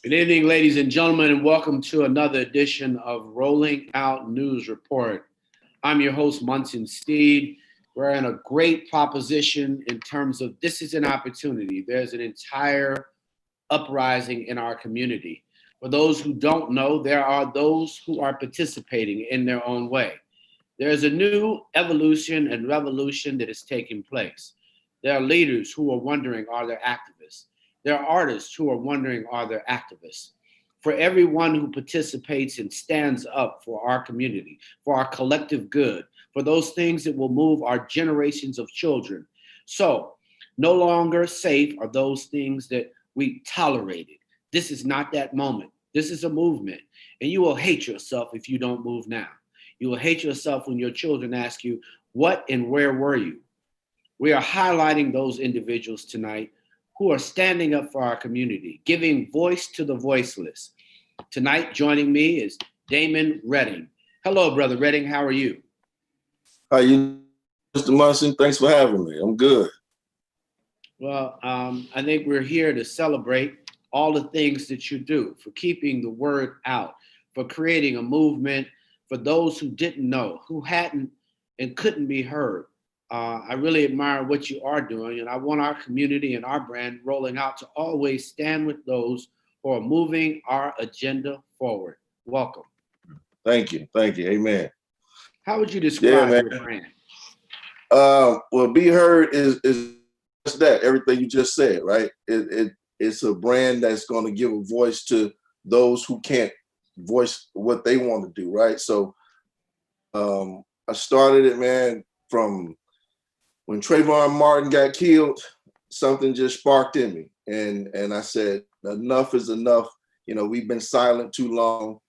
Good evening, ladies and gentlemen, and welcome to another edition of Rolling Out News Report. I'm your host, Munson Steed. We're in a great proposition in terms of this is an opportunity. There's an entire uprising in our community. For those who don't know, there are those who are participating in their own way. There's a new evolution and revolution that is taking place. There are leaders who are wondering, are there activists? There are artists who are wondering, are there activists? For everyone who participates and stands up for our community, for our collective good, for those things that will move our generations of children. So, no longer safe are those things that we tolerated. This is not that moment. This is a movement. And you will hate yourself if you don't move now. You will hate yourself when your children ask you, what and where were you? We are highlighting those individuals tonight who are standing up for our community, giving voice to the voiceless. Tonight, joining me is Damon Redding. Hello, Brother Redding. How are you? How you, Mr. Munson? Thanks for having me. I'm good. Well, I think we're here to celebrate all the things that you do for keeping the word out, for creating a movement for those who didn't know, who hadn't and couldn't be heard. I really admire what you are doing, and I want our community and our brand rolling out to always stand with those who are moving our agenda forward. Welcome. Thank you. Thank you. Amen. How would you Yeah, describe man. your brand? Well, Be Heard is just that, everything you just said, right? It's a brand that's going to give a voice to those who can't voice what they want to do, right? So I started it, man, from when Trayvon Martin got killed. Something just sparked in me, and I said, enough is enough. You know, we've been silent too long.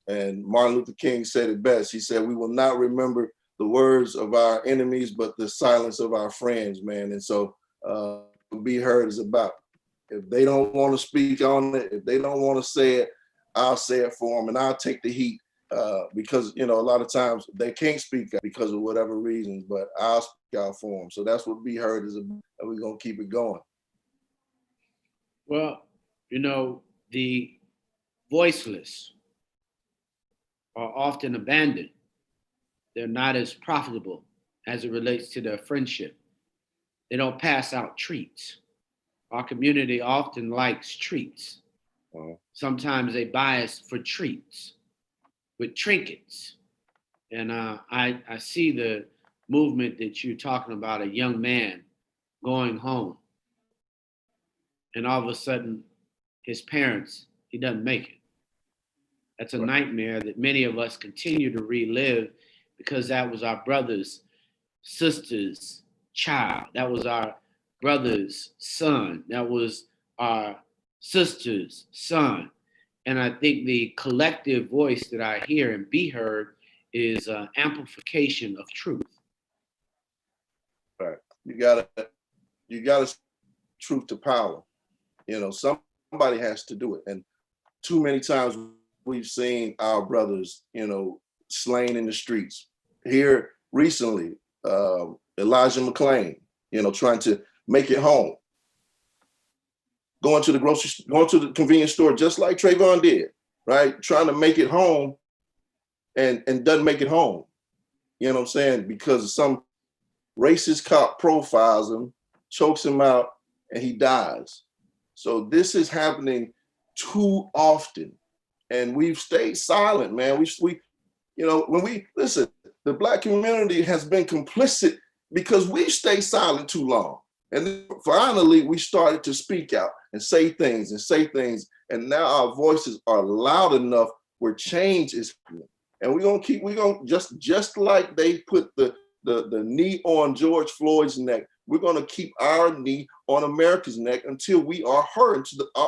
And Martin Luther King said it best. He said, we will not remember the words of our enemies, but the silence of our friends, man. And so Be Heard is about, if they don't want to speak on it, if they don't want to say it, I'll say it for them, and I'll take the heat because, you know, a lot of times they can't speak because of whatever reasons, but I'll speak out for them. So that's what Be Heard is about, and we're going to keep it going. Well, you know, the voiceless are often abandoned. They're not as profitable as it relates to their friendship. They don't pass out treats. Our community often likes treats. Sometimes they buy us for treats with trinkets. And I see the movement that you're talking about, a young man going home. And all of a sudden, his parents, he doesn't make it. That's a nightmare that many of us continue to relive because that was our brother's sister's child. That was our brother's son. That was our sister's son. And I think the collective voice that I hear and be heard is amplification of truth. Right. You gotta truth to power. You know, somebody has to do it. And too many times we've seen our brothers, you know, slain in the streets. Here recently, Elijah McClain, you know, trying to make it home. Going to the convenience store just like Trayvon did, right? Trying to make it home and doesn't make it home. You know what I'm saying? Because some racist cop profiles him, chokes him out, and he dies. So this is happening too often. And we've stayed silent, man. We you know, when we listen, the Black community has been complicit because we've stayed silent too long. And then finally, we started to speak out and say things. And now our voices are loud enough where change is happening. And we're gonna just like they put the knee on George Floyd's neck, we're gonna keep our knee on America's neck until we are heard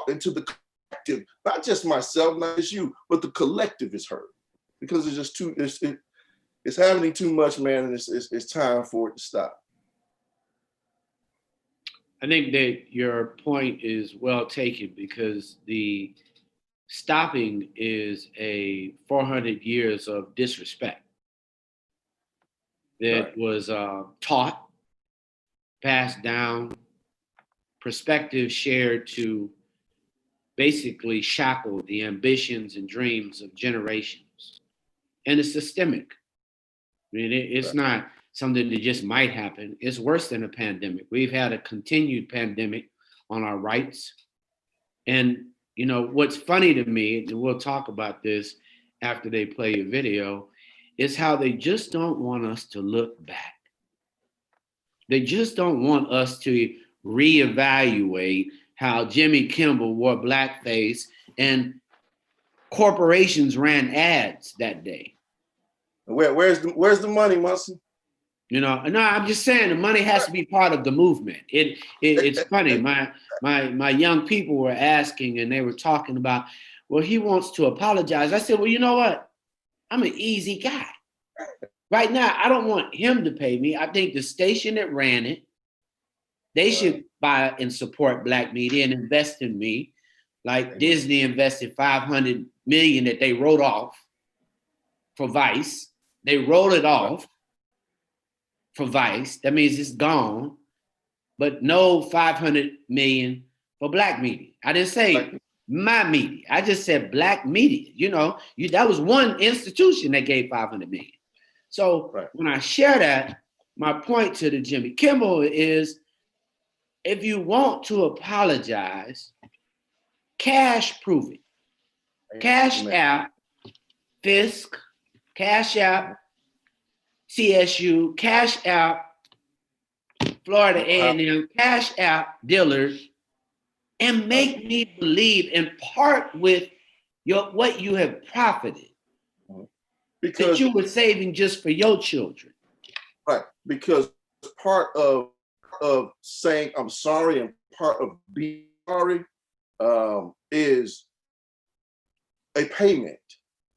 into the collective. Not just myself, not just you, but the collective is heard. Because it's just it's happening too much, man, and it's time for it to stop. I think that your point is well taken because the stopping is a 400 years of disrespect that was taught, passed down, perspective shared to basically shackled the ambitions and dreams of generations. And it's systemic. I mean, it's not something that just might happen. It's worse than a pandemic. We've had a continued pandemic on our rights. And, you know, what's funny to me, and we'll talk about this after they play your video, is how they just don't want us to look back. They just don't want us to reevaluate how Jimmy Kimmel wore blackface and corporations ran ads that day. Where's the money, Munson? You know, no, I'm just saying the money has to be part of the movement. It's funny. My young people were asking and they were talking about, well, he wants to apologize. I said, well, you know what? I'm an easy guy. Right now, I don't want him to pay me. I think the station that ran it, they should buy and support Black media and invest in me. Like Disney invested $500 million that they wrote off for Vice. They wrote it off for Vice. That means it's gone, but no $500 million for Black media. I didn't say my media. I just said Black media. You know, that was one institution that gave $500 million. So when I share that, my point to the Jimmy Kimmel is, if you want to apologize, cash prove it. Cash App, Fisk, Cash App, CSU, Cash App, Florida A&M, Cash App, Dillard, and make me believe and part with what you have profited. Because that you were saving just for your children. Right, because part of saying I'm sorry and part of being sorry is a payment.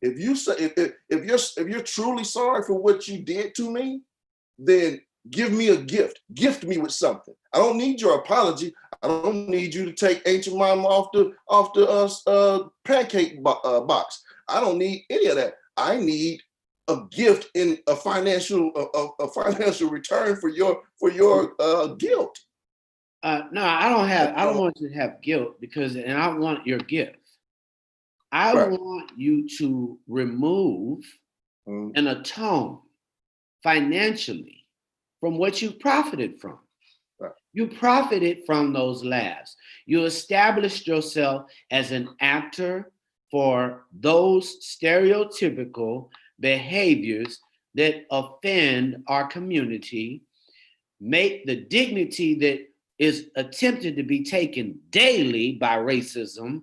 If you say if you're truly sorry for what you did to me, then give me a gift. Gift me with something. I don't need your apology. I don't need you to take Ancient Mama off the pancake box. I don't need any of that. I need a gift in a financial return for your guilt. No, I don't want you to have guilt and I want your gift. I want you to remove and atone financially from what you profited from. You profited from those laughs. You established yourself as an actor for those stereotypical behaviors that offend our community, make the dignity that is attempted to be taken daily by racism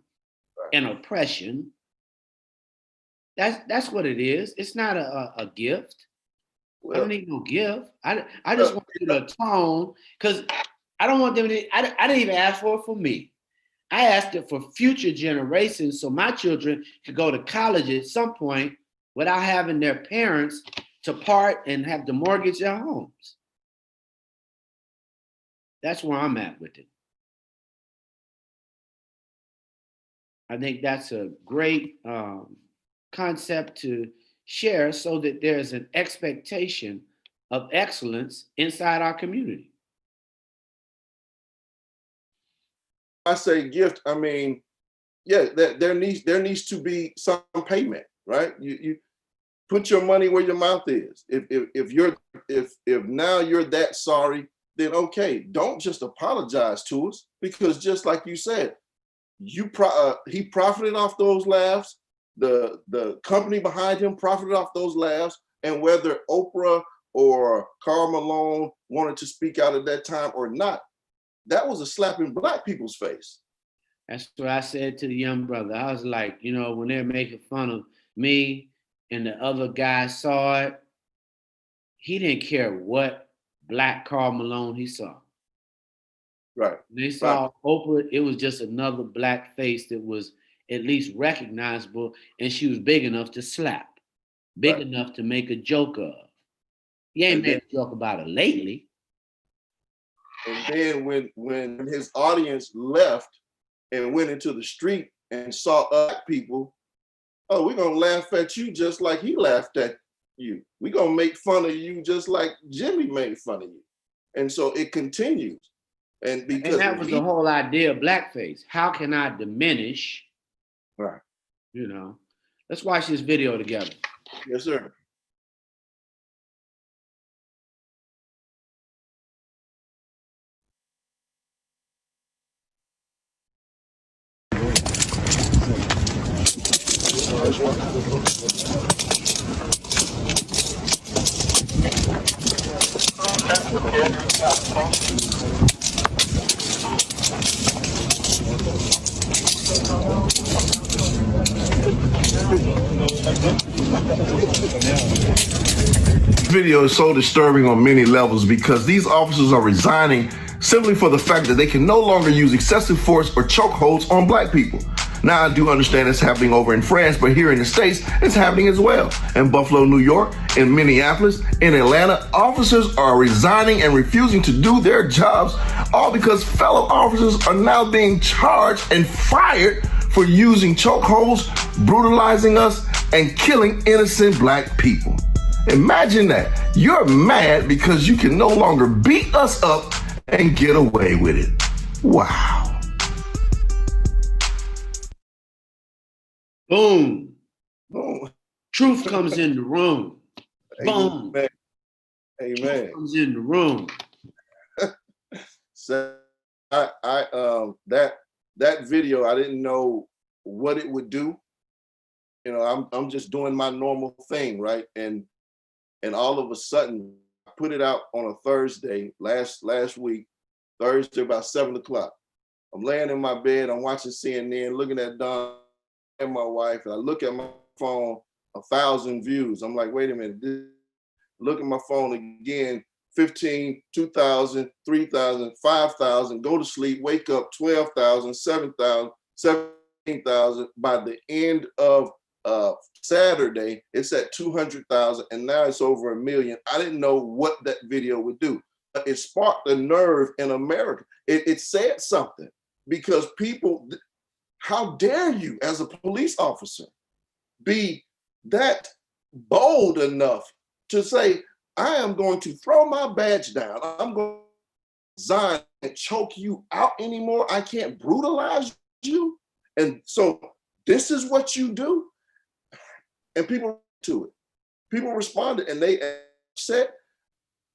and oppression. That's what it is. It's not a gift. Well, I don't need no gift. I just want you to atone, because I don't want them to, I didn't even ask for it for me. I asked it for future generations so my children could go to college at some point without having their parents to part and have to mortgage their homes. That's where I'm at with it. I think that's a great concept to share so that there's an expectation of excellence inside our community. I say gift, I mean, yeah, there needs to be some payment, right? You put your money where your mouth is. If now you're that sorry, then okay, don't just apologize to us, because just like you said, he profited off those laughs. The company behind him profited off those laughs, and whether Oprah or Karl Malone wanted to speak out at that time or not, that was a slap in Black people's face. That's what I said to the young brother. I was like, you know, when they're making fun of me and the other guy saw it, he didn't care what Black Karl Malone he saw. Right. When they saw Oprah, it was just another Black face that was at least recognizable, and she was big enough to slap, big enough to make a joke of. He ain't made a joke about her lately. And then when his audience left and went into the street and saw Black people, oh, we're gonna laugh at you just like he laughed at you. We're gonna make fun of you just like Jimmy made fun of you. And so it continues. And And because that was the whole idea of blackface. How can I diminish, right. you know? Let's watch this video together. Yes, sir. Video is so disturbing on many levels because these officers are resigning simply for the fact that they can no longer use excessive force or chokeholds on black people. Now, I do understand it's happening over in France, but here in the States, it's happening as well. In Buffalo, New York, in Minneapolis, in Atlanta, officers are resigning and refusing to do their jobs, all because fellow officers are now being charged and fired for using chokeholds, brutalizing us, and killing innocent black people. Imagine that. You're mad because you can no longer beat us up and get away with it. Wow. Boom. Boom. Truth comes in the room. Boom. Amen. Truth Amen. comes in the room. So that video, I didn't know what it would do. You know, I'm just doing my normal thing, right? And all of a sudden, I put it out on a Thursday last week, Thursday about 7:00. I'm laying in my bed, I'm watching CNN, looking at Don and my wife, and I look at my phone, 1,000 views. I'm like, wait a minute. Look at my phone again, 15, 2,000, 3,000, 5,000, go to sleep, wake up, 12,000, 7,000, 17,000. By the end of Saturday, it's at 200,000, and now it's over 1 million. I didn't know what that video would do, but it sparked a nerve in America. It said something because people, how dare you as a police officer be that bold enough to say, I am going to throw my badge down. I'm going to resign and choke you out anymore. I can't brutalize you. And so this is what you do. And people to it. People responded and they upset.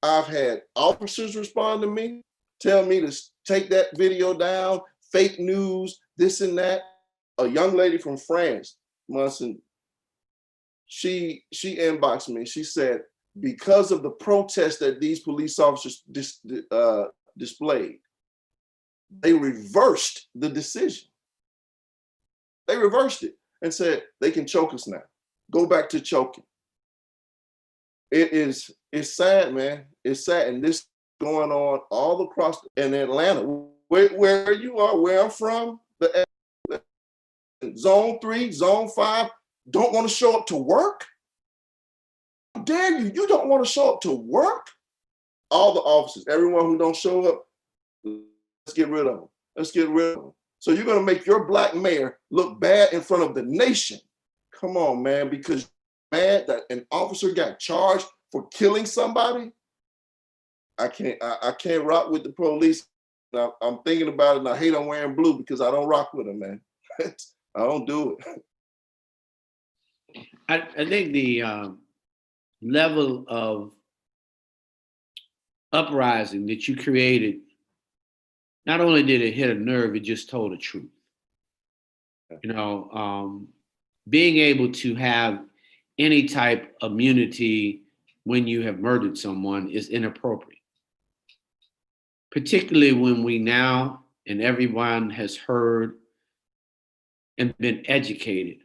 I've had officers respond to me, tell me to take that video down, fake news, this and that. A young lady from France, Munson, she inboxed me. She said, because of the protest that these police officers displayed, they reversed the decision. They reversed it and said they can choke us now. Go back to choking. It's sad, man. It's sad. And this is going on all across in Atlanta, where you are, where I'm from, the zone 3, zone 5, don't want to show up to work? How dare you? You don't want to show up to work? All the officers, everyone who don't show up, let's get rid of them. Let's get rid of them. So you're going to make your black mayor look bad in front of the nation. Come on, man, because you're mad that an officer got charged for killing somebody? I can't rock with the police. Now, I'm thinking about it and I hate I'm wearing blue because I don't rock with them, man. I don't do it. I think the level of uprising that you created, not only did it hit a nerve, it just told the truth. You know, being able to have any type of immunity when you have murdered someone is inappropriate. Particularly when we now, and everyone has heard and been educated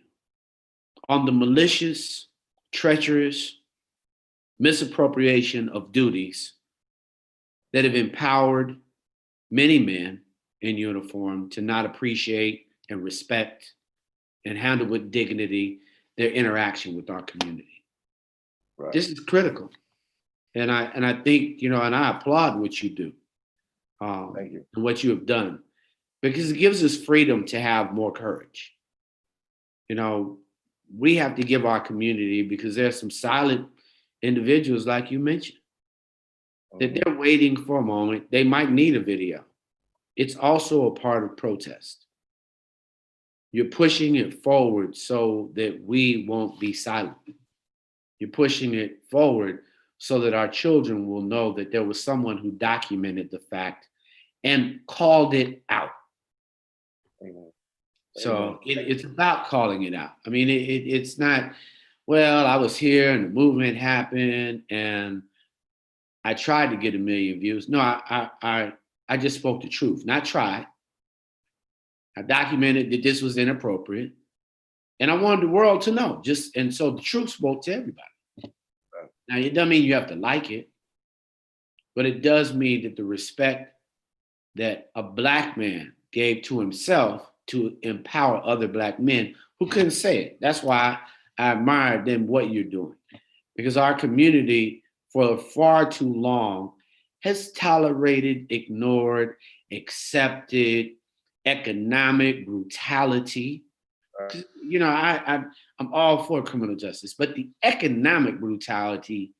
on the malicious, treacherous misappropriation of duties that have empowered many men in uniform to not appreciate and respect and handle with dignity their interaction with our community. Right. This is critical. And I think, you know, and I applaud what you do. Thank you. And what you have done, because it gives us freedom to have more courage. You know, we have to give our community, because there's some silent individuals, like you mentioned, that they're waiting for a moment. They might need a video. it's also a part of protest. You're pushing it forward so that we won't be silent. You're pushing it forward so that our children will know that there was someone who documented the fact and called it out. Amen. So it's about calling it out. I mean, it's not, well, I was here and the movement happened and I tried to get 1 million views. No, I just spoke the truth, not tried. I documented that this was inappropriate and I wanted the world to know. And so the truth spoke to everybody. Right. Now, it doesn't mean you have to like it, but it does mean that the respect that a Black man gave to himself to empower other Black men who couldn't say it. That's why I admire them, what you're doing, because our community for far too long has tolerated, ignored, accepted economic brutality. Right. You know, I'm all for criminal justice, but the economic brutality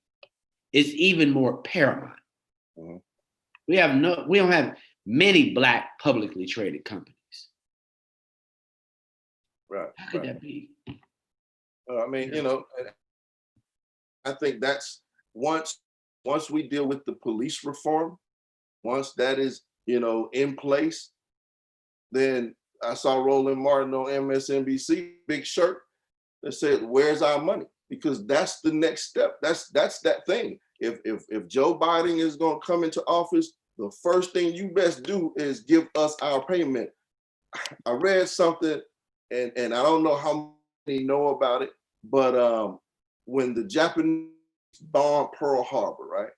is even more paramount. Mm-hmm. We don't have many Black publicly traded companies. Right. How could that be? I mean, you know, I think that's once we deal with the police reform, once that is, you know, in place, then I saw Roland Martin on MSNBC, big shirt, that said, "Where's our money?" Because that's the next step. That's that thing. If Joe Biden is going to come into office, the first thing you best do is give us our payment. I read something, and I don't know how many know about it, but when the Japanese bombed Pearl Harbor, right?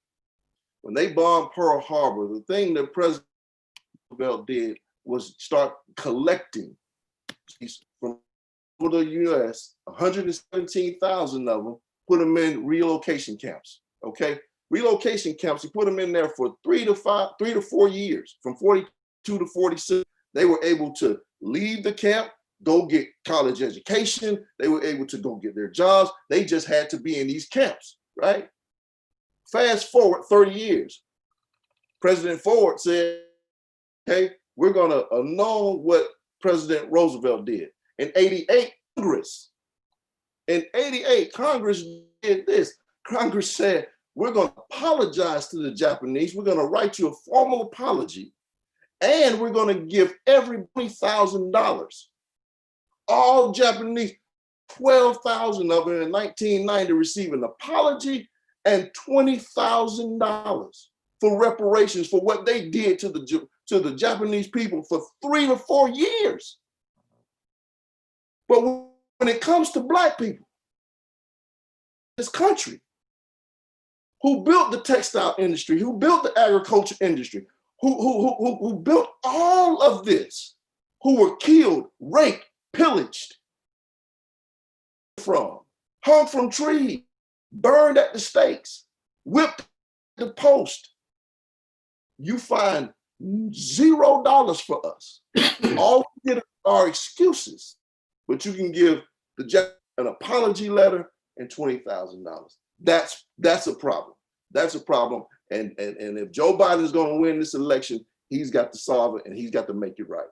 When they bombed Pearl Harbor, the thing that President Roosevelt did was start collecting from the U.S., 117,000 of them, put them in relocation camps, okay? Relocation camps, he put them in there for 3 to 4 years, from 42 to 46. They were able to leave the camp, go get college education. They were able to go get their jobs. They just had to be in these camps, right? Fast forward 30 years. President Ford said, okay, we're gonna annul what President Roosevelt did. In 88, Congress did this. Congress said, we're gonna apologize to the Japanese. We're gonna write you a formal apology, and we're gonna give everybody $20,000. All Japanese, 12,000 of them in 1990 receive an apology and $20,000 for reparations for what they did to the Japanese people for 3 to 4 years. But when it comes to Black people, this country, who built the textile industry, who built the agriculture industry, who built all of this, who were killed, raped, pillaged, hung from trees, burned at the stakes, whipped at the post. You find $0 for us. All we get are excuses, but you can give the an apology letter and $20,000. That's a problem. That's a problem. And if Joe Biden is going to win this election, he's got to solve it and he's got to make it right.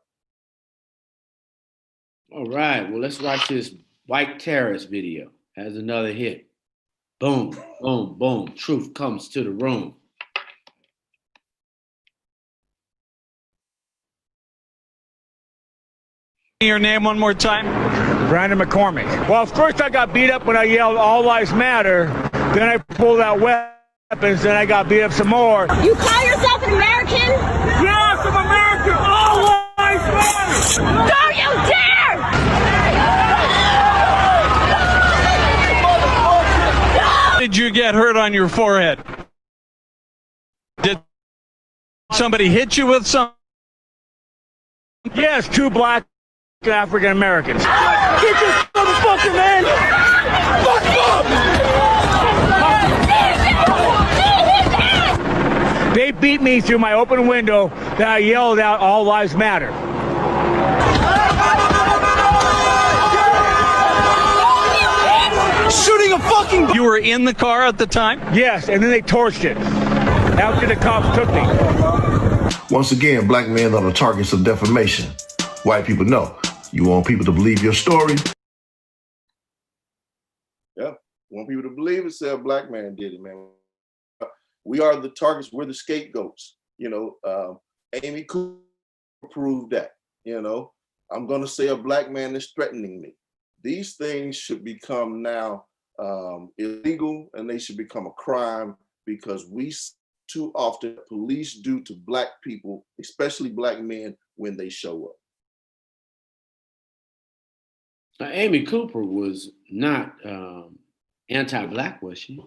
All right. Well, let's watch this white terrorist video. Has another hit. Boom, boom, boom. Truth comes to the room. Your name one more time? Brandon McCormick. Well, first I got beat up when I yelled "All Lives Matter." Then I pulled out weapons. Then I got beat up some more. You call yourself an American? Yes, I'm American. All lives matter. Don't you dare! Did you get hurt on your forehead? Did somebody hit you with some? Yes, 2 Black African Americans. Get this motherfucker, man! Fuck up! They beat me through my open window. That I yelled out "All Lives Matter." Shooting a fucking... You were in the car at the time? Yes, and then they torched it after the cops took me. Once again, black men are the targets of defamation. White people know. You want people to believe your story? Yeah, want people to believe it, say a black man did it, man. We are the targets, we're the scapegoats. You know, Amy Cooper proved that, you know. I'm gonna say a black man is threatening me. These things should become now illegal, and they should become a crime, because we too often police do to black people, especially black men, when they show up. Now, Amy Cooper was not anti-black, was she?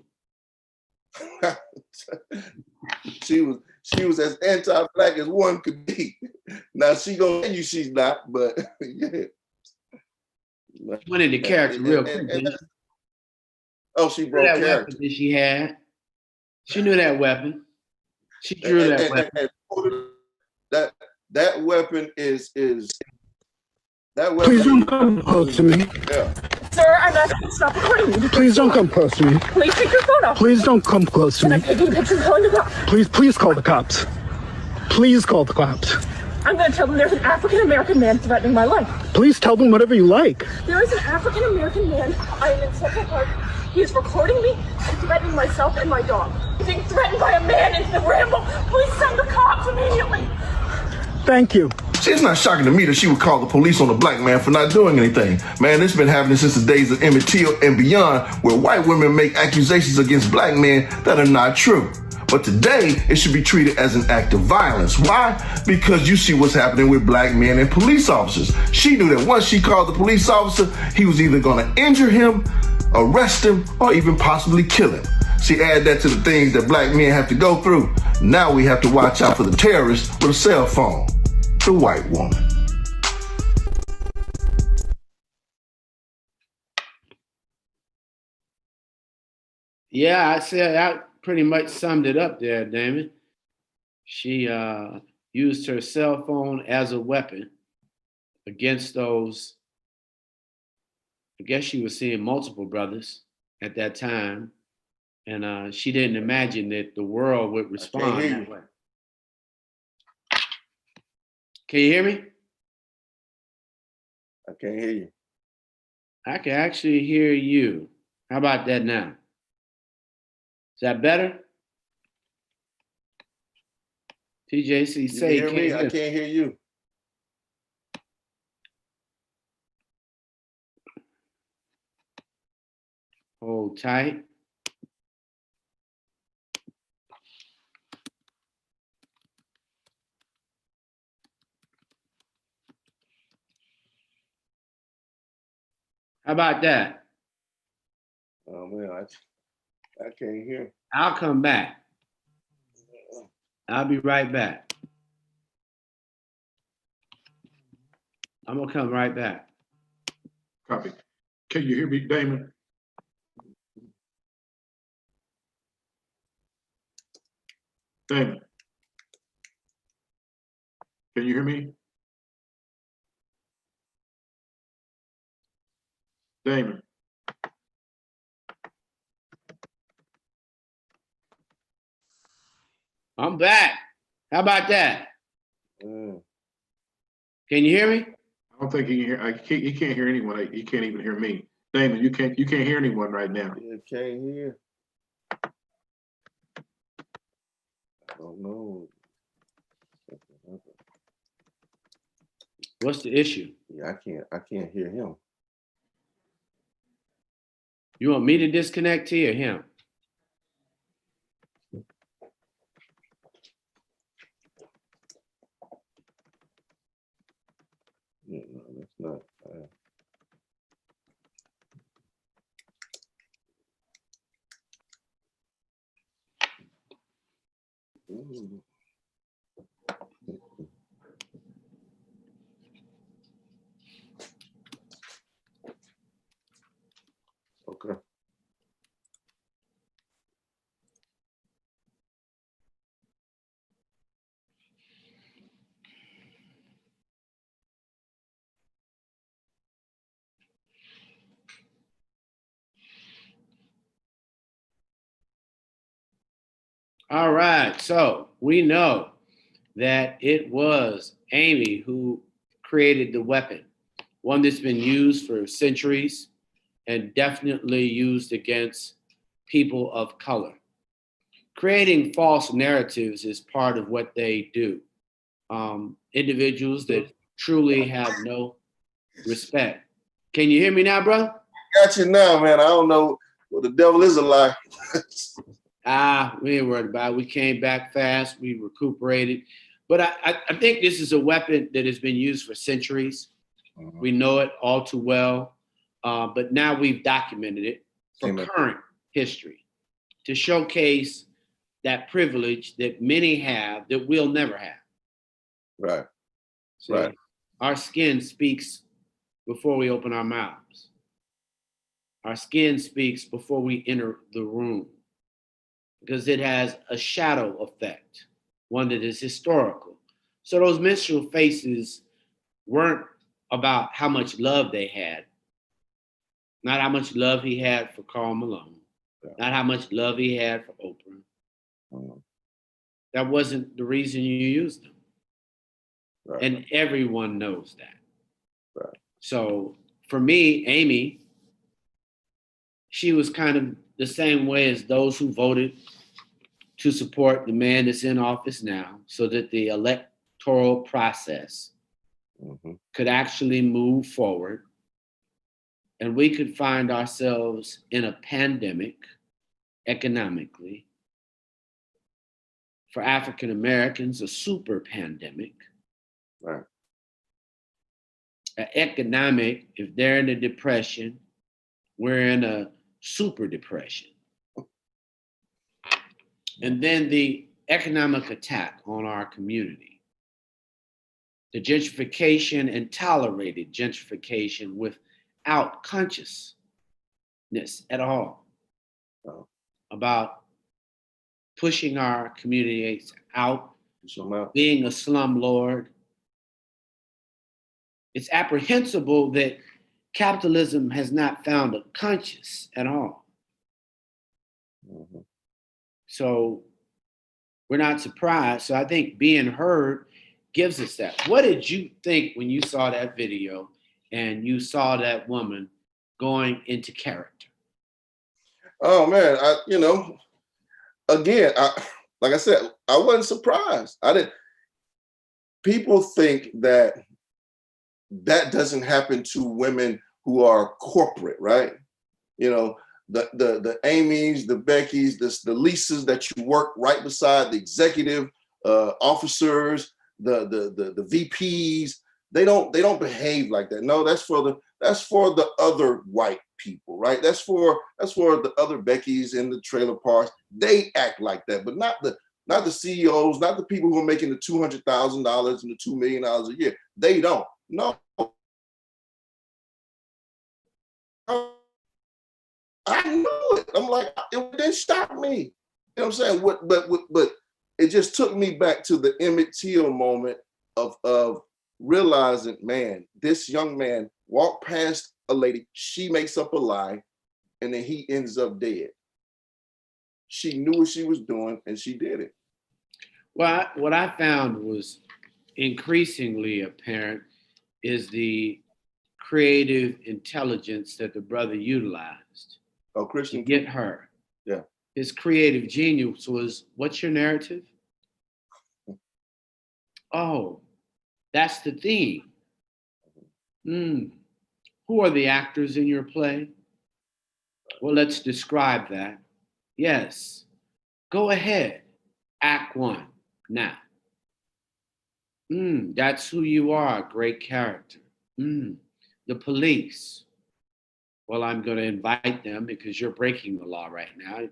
she was as anti-black as one could be. Now she gonna tell you she's not, but yeah. Went into character real quick. Oh, she broke that character. Weapon that she had. She knew that weapon. She drew that weapon. That weapon is that weapon. Please don't come close to me. Yeah. Sir, I'm asking you to stop recording me. Please don't come close to me. Please take your phone off. Please don't come close to Can I me. take you pictures and calling the cops? Please call the cops. Please call the cops. I'm going to tell them there's an African-American man threatening my life. Please tell them whatever you like. There is an African-American man. I am in Central Park. He is recording me and threatening myself and my dog. He's being threatened by a man in the ramble. Please send the cops immediately. Thank you. See, it's not shocking to me that she would call the police on a black man for not doing anything. Man, it's been happening since the days of Emmett Till and beyond, where white women make accusations against black men that are not true. But today, it should be treated as an act of violence. Why? Because you see what's happening with black men and police officers. She knew that once she called the police officer, he was either going to injure him, arrest him, or even possibly kill him. See, add that to the things that black men have to go through. Now we have to watch out for the terrorist with a cell phone, the white woman. Yeah, I said I pretty much summed it up there, Damon. She used her cell phone as a weapon against those. I guess she was seeing multiple brothers at that time, and she didn't imagine that the world would respond that way. Can you hear me? I can't hear you. I can actually hear you. How about that now? Is that better? TJC, say you hear me? I can't hear you. Hold tight. How about that? Oh man, I can't hear. I'll come back. I'll be right back. I'm gonna come right back. Copy. Can you hear me, Damon? Damon. Can you hear me? Damon. I'm back. How about that? Mm. Can you hear me? I don't think he can hear. He can't hear anyone. He can't even hear me. Damon, you can't hear anyone right now. Yeah, can't hear. I don't know. What's the issue? Yeah, I can't hear him. You want me to disconnect to you or him? No, that's not. Okay. All right, so we know that it was Amy who created the weapon, one that's been used for centuries and definitely used against people of color. Creating false narratives is part of what they do. Individuals that truly have no respect. Can you hear me now, bro? Got you now, man. I don't know. Well, the devil is a lie. We ain't worried about it. We came back fast. We recuperated. But I think this is a weapon that has been used for centuries. We know it all too well. But now we've documented it for current history to showcase that privilege that many have that we'll never have. Right. See, right. Our skin speaks before we open our mouths. Our skin speaks before we enter the room because it has a shadow effect, one that is historical. So those minstrel faces weren't about how much love they had, not how much love he had for Karl Malone, not how much love he had for Oprah. That wasn't the reason you used them. Right. And everyone knows that. Right. So for me, Amy, she was kind of the same way as those who voted to support the man that's in office now so that the electoral process could actually move forward and we could find ourselves in a pandemic economically. For African Americans, a super pandemic. Right. Economic, if they're in a depression, we're in a super depression. And then the economic attack on our community, the gentrification and tolerated gentrification without consciousness at all about pushing our communities out, being a slumlord. It's apprehensible that capitalism has not found a conscience at all. So we're not surprised. So I think being heard gives us that. What did you think when you saw that video and you saw that woman going into character? Oh man, again, like I said, I wasn't surprised. People think that doesn't happen to women who are corporate, right? The Amy's, the Becky's, the Lisas that you work right beside the executive officers, the VPs. They don't behave like that. No, that's for the other white people, right? That's for the other Becky's in the trailer parks. They act like that, but not the CEOs, not the people who are making the $200,000 and the $2 million a year. They don't. No. I knew it. I'm like, it didn't stop me. You know what I'm saying? But it just took me back to the Emmett Till moment of realizing, man, this young man walked past a lady, she makes up a lie, and then he ends up dead. She knew what she was doing, and she did it. Well, what I found was increasingly apparent is the creative intelligence that the brother utilized to get her. Yeah. His creative genius was, what's your narrative? Oh, that's the theme. Who are the actors in your play? Well, let's describe that. Yes. Go ahead. Act one now. That's who you are, great character. The police. Well, I'm going to invite them because you're breaking the law right now.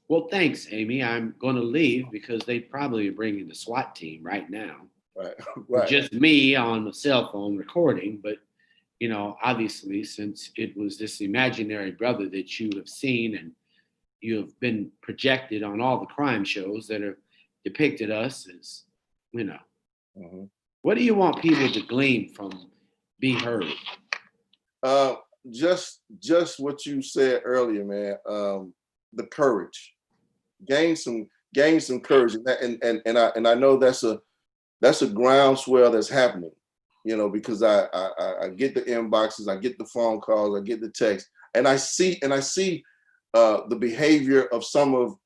Well, thanks, Amy. I'm going to leave because they probably are bringing the SWAT team right now. Right. Just me on a cell phone recording, but obviously, since it was this imaginary brother that you have seen and you have been projected on all the crime shows that have depicted us as, What do you want people to glean from Be Heard? Just what you said earlier, man. The courage. Gain some gain some courage, and I know that's a groundswell that's happening, you know, because I get the inboxes, I get the phone calls, I get the text, and I see the behavior of some of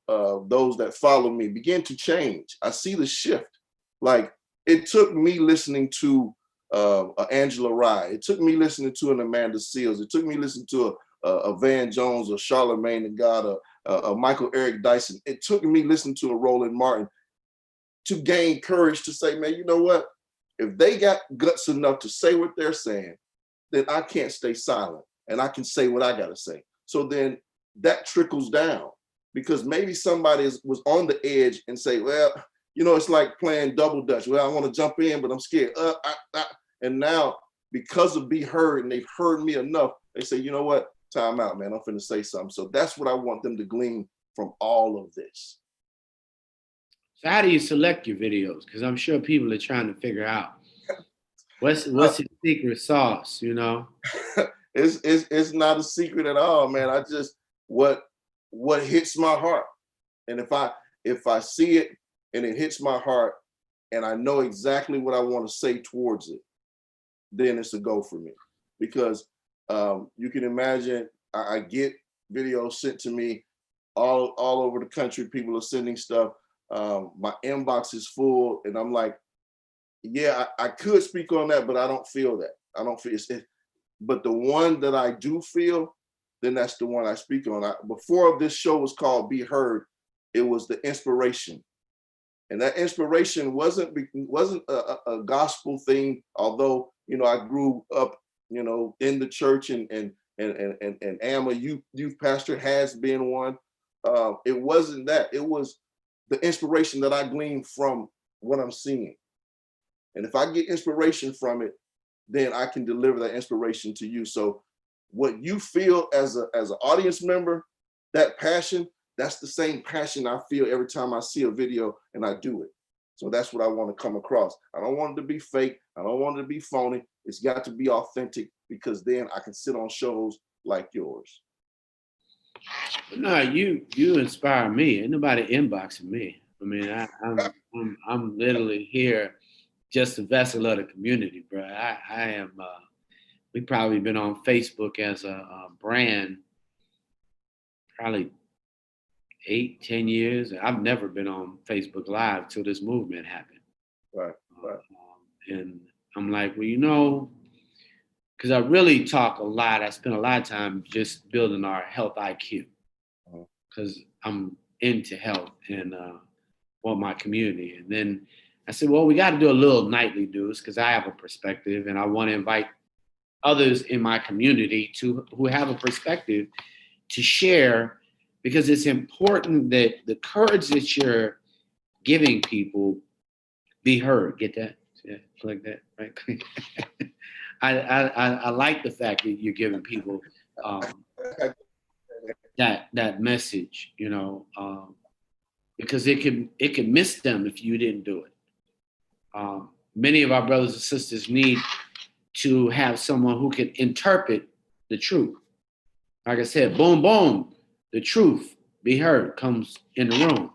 those that follow me begin to change. I see the shift. Like, it took me listening to Angela Rye. It took me listening to an Amanda Seals. It took me listening to a Van Jones or Charlemagne the God, a Michael Eric Dyson. It took me listening to a Roland Martin to gain courage to say, man, you know what? If they got guts enough to say what they're saying, then I can't stay silent and I can say what I got to say. So then that trickles down, because maybe somebody was on the edge and say, well, you know, it's like playing double dutch. Well, I want to jump in, but I'm scared. And now, because of Be Heard, and they've heard me enough, they say, you know what? Time out, man. I'm finna say something. So that's what I want them to glean from all of this. So how do you select your videos? Because I'm sure people are trying to figure out what's your secret sauce, you know? It's not a secret at all, man. I just what hits my heart. And if I see it and it hits my heart and I know exactly what I want to say towards it, then it's a go for me. Because you can imagine, I get videos sent to me all over the country. People are sending stuff. My inbox is full, and I'm like, yeah, I could speak on that, but I don't feel that. I don't feel it. But the one that I do feel, then that's the one I speak on. Before this show was called Be Heard, it was the inspiration. And that inspiration wasn't a gospel thing, although, you know, I grew up, you know, in the church and am a youth pastor, has been one. It wasn't that. It was the inspiration that I gleaned from what I'm seeing. And if I get inspiration from it, then I can deliver that inspiration to you. So what you feel as an audience member, that passion, that's the same passion I feel every time I see a video and I do it. So that's what I want to come across. I don't want it to be fake. I don't want it to be phony. It's got to be authentic, because then I can sit on shows like yours. No, you inspire me. Ain't nobody inboxing me. I mean, I'm literally here, just a vessel of the community, bro. I am. We've probably been on Facebook as a brand probably 8-10 years. I've never been on Facebook Live till this movement happened. Right. And I'm like, well, you know, because I really talk a lot. I spend a lot of time just building our health IQ, because I'm into health and want my community. And then I said, well, we got to do a little nightly news, because I have a perspective and I want to invite others in my community who have a perspective to share, because it's important that the courage that you're giving people be heard. Get that? Yeah, like that, right? I like the fact that you're giving people that message, you know, because it could miss them if you didn't do it. Many of our brothers and sisters need to have someone who can interpret the truth. Like I said, boom, boom, the truth, Be Heard, comes in the room.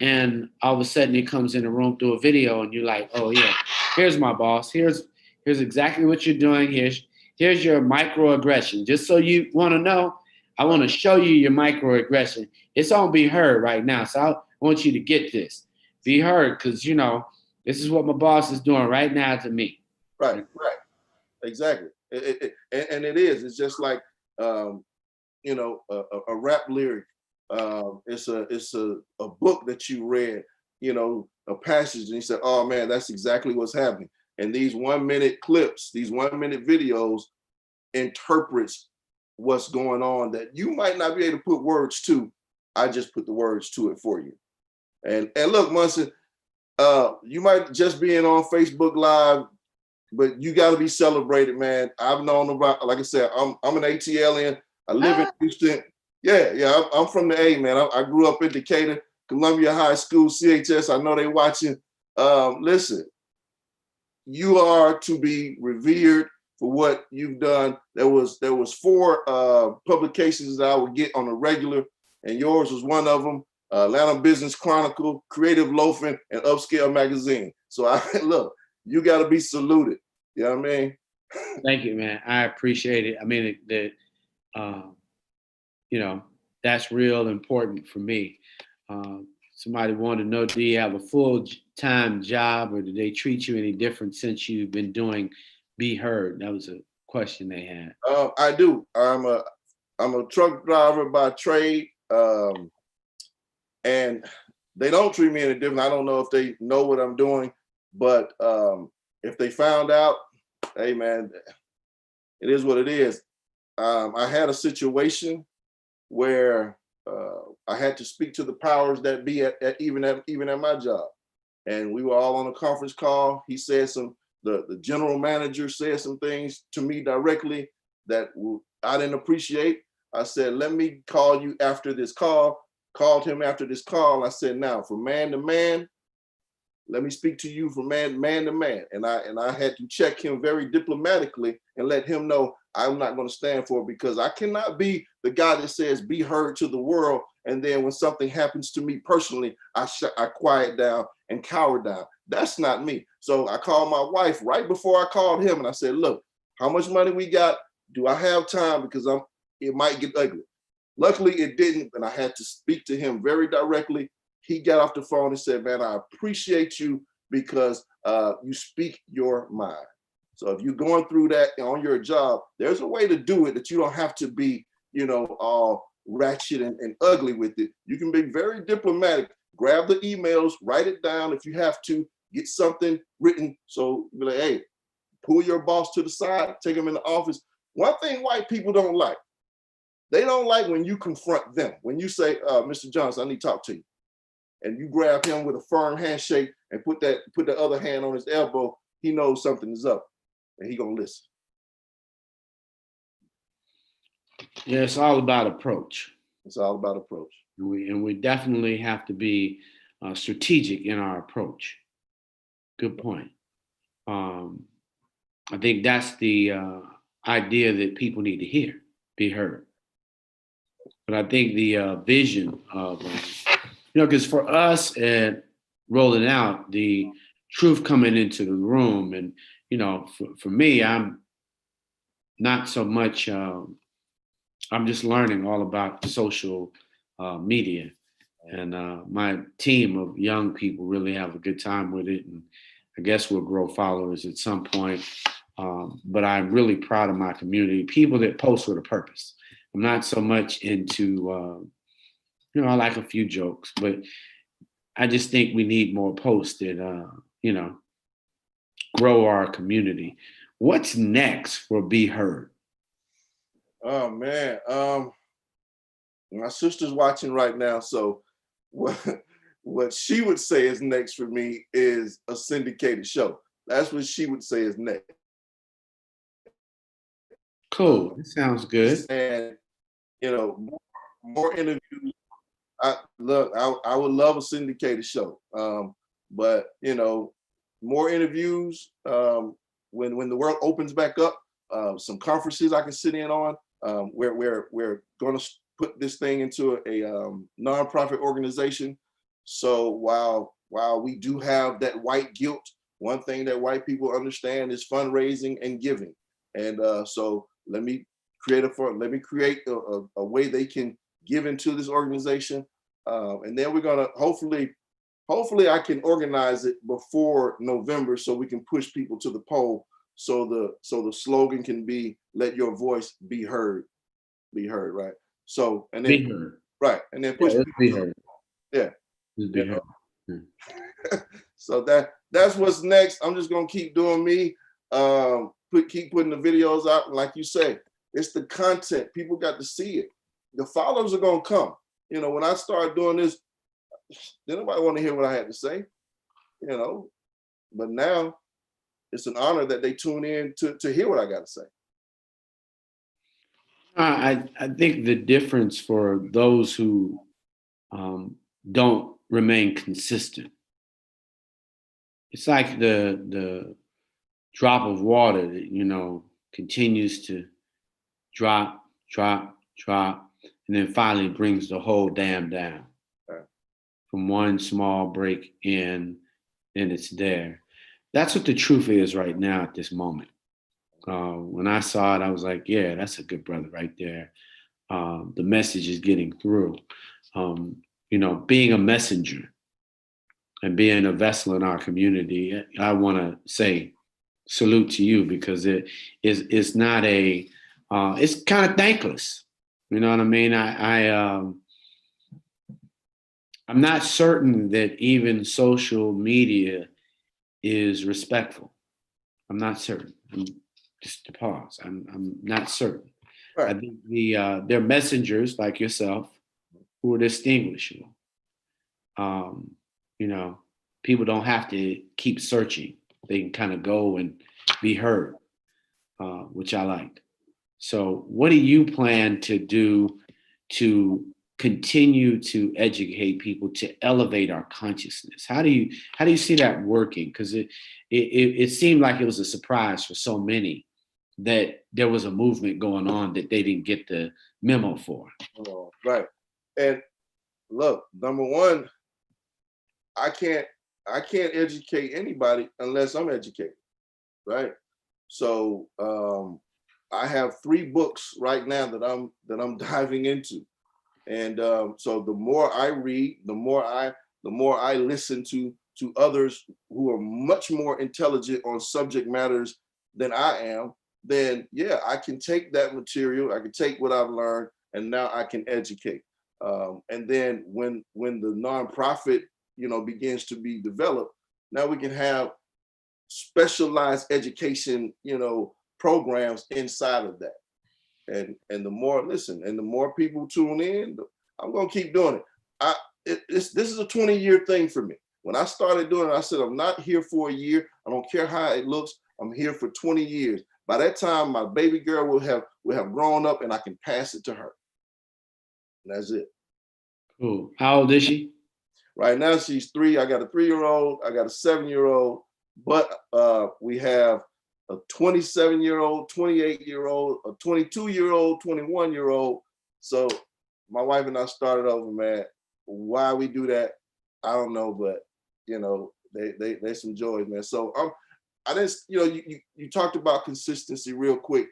And all of a sudden it comes in the room through a video, and you're like, oh yeah, here's my boss. Here's exactly what you're doing. Here's your microaggression. Just so you want to know, I want to show you your microaggression. It's on Be Heard right now. So I want you to get this. Be heard, because, you know, this is what my boss is doing right now to me. Right. Exactly. And it is. It's just like, you know, a rap lyric. It's a book that you read, you know, a passage, and you said, oh man, that's exactly what's happening. And these 1 minute clips, these 1 minute videos interprets what's going on that you might not be able to put words to. I just put the words to it for you. And look, Munson, you might just be on Facebook Live, but you got to be celebrated, man. I've known about, like I said, I'm an ATLian. I live in Houston. Yeah, I'm from the A, man. I grew up in Decatur, Columbia High School, CHS. I know they watching. Listen, you are to be revered for what you've done. There was 4 publications that I would get on a regular, and yours was one of them. Atlanta Business Chronicle, Creative Loafing, and Upscale Magazine. So look, you got to be saluted. You know what I mean? Thank you, man. I appreciate it. I mean, you know, that's real important for me. Somebody wanted to know, do you have a full-time job, or do they treat you any different since you've been doing Be Heard? That was a question they had. I do. I'm a truck driver by trade, and they don't treat me any different. I don't know if they know what I'm doing, but if they found out, hey man, it is what it is. I had a situation where I had to speak to the powers that be even at my job, and we were all on a conference call. He said the general manager said some things to me directly that I didn't appreciate. I said, let me call you after this call. Called him after this call. I said, now from man to man, let me speak to you from man to man. And I had to check him very diplomatically and let him know I'm not going to stand for it, because I cannot be the guy that says be heard to the world, and then when something happens to me personally, I quiet down and cower down. That's not me. So I called my wife right before I called him, and I said, look, how much money we got? Do I have time? Because it might get ugly. Luckily it didn't, and I had to speak to him very directly. He got off the phone and said, man, I appreciate you because you speak your mind. So if you're going through that on your job, there's a way to do it that you don't have to be, all ratchet and ugly with it. You can be very diplomatic. Grab the emails, write it down if you have to, get something written. So be like, hey, pull your boss to the side, take him in the office. One thing white people don't like, they don't like when you confront them. When you say, Mr. Johnson, I need to talk to you. And you grab him with a firm handshake and put the other hand on his elbow, he knows something is up and he gonna listen. Yeah, it's all about approach. It's all about approach. And we definitely have to be strategic in our approach. Good point. I think that's the idea that people need to hear, be heard. But I think the vision of, because for us at Rolling Out, the truth coming into the room, and, for me, I'm not so much, I'm just learning all about social media. And my team of young people really have a good time with it. And I guess we'll grow followers at some point. But I'm really proud of my community, people that post with a purpose. I'm not so much into, I like a few jokes, but I just think we need more posts that, grow our community. What's next for Be Heard? Oh man, my sister's watching right now, so what she would say is next for me is a syndicated show. That's what she would say is next. Cool. That sounds good. And more interviews. I would love a syndicated show. But more interviews when the world opens back up. Some conferences I can sit in on. We're going to put this thing into a nonprofit organization. So while we do have that white guilt, one thing that white people understand is fundraising and giving. And so let me create a way they can give into this organization. And then we're gonna hopefully I can organize it before November so we can push people to the poll. So the slogan can be, let your voice be heard, right? So, and then Be heard. Right, and then push people be heard. Yeah. Be heard. So that's what's next. I'm just gonna keep doing me. Keep putting the videos out. Like you say, it's the content. People got to see it. The followers are gonna come. When I start doing this, then nobody want to hear what I had to say. But now it's an honor that they tune in to hear what I got to say. I think the difference for those who don't remain consistent, it's like the drop of water that, continues to drop, and then finally brings the whole dam down. Right. from one small break in, and it's there. That's what the truth is right now at this moment. When I saw it, I was like, yeah, that's a good brother right there. The message is getting through. Being a messenger and being a vessel in our community, I want to say salute to you, because it's not it's kind of thankless. You know what I mean? I'm not certain that even social media is respectful. I'm not certain. Just to pause. I'm not certain. Right. I think they're messengers like yourself who are distinguishable. People don't have to keep searching. They can kind of go and be heard, which I liked. So what do you plan to do to continue to educate people, to elevate our consciousness? How do you see that working? Because it seemed like it was a surprise for so many that there was a movement going on that they didn't get the memo for. Oh, right. And look, number one, I can't educate anybody unless I'm educated, right? So I have 3 books right now that I'm diving into, and so the more I read, the more I listen to others who are much more intelligent on subject matters than I am, then yeah, I can take that material, I can take what I've learned, and now I can educate. And then when the nonprofit, begins to be developed, now we can have specialized education, programs inside of that. And the more people tune in, I'm gonna keep doing it. This is a 20-year thing for me. When I started doing it, I said, I'm not here for a year. I don't care how it looks. I'm here for 20 years. By that time, my baby girl will have grown up, and I can pass it to her. And that's it. Cool. How old is she? Right now, she's 3. I got a 3-year-old. I got a 7-year-old. But we have a 27-year-old, 28-year-old, a 22-year-old, 21-year-old. So my wife and I started over, man. Why we do that, I don't know, but they some joys, man. So I just, you talked about consistency real quick.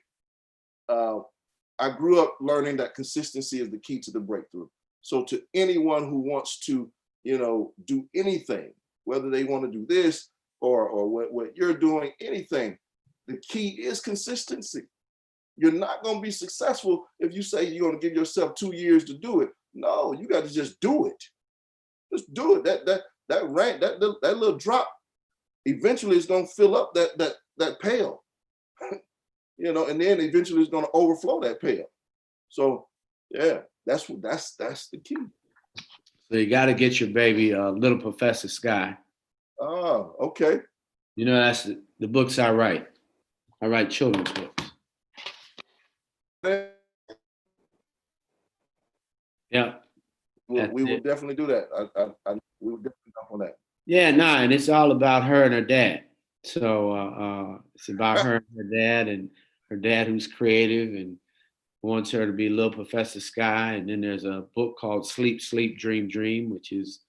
I grew up learning that consistency is the key to the breakthrough. So to anyone who wants to, do anything, whether they want to do this or what you're doing, anything, the key is consistency. You're not going to be successful if you say you're going to give yourself 2 years to do it. No, you got to just do it. Just do it. That little drop, eventually it's going to fill up that pail, and then eventually it's going to overflow that pail. So yeah, that's the key. So you got to get your baby Little Professor Sky. Oh, okay. That's the books I write. I write children's books. Yeah. We will definitely do that. We will definitely jump on that. Yeah, and it's all about her and her dad. So it's about her and her dad who's creative and wants her to be Little Professor Sky. And then there's a book called Sleep, Sleep, Dream, Dream, which is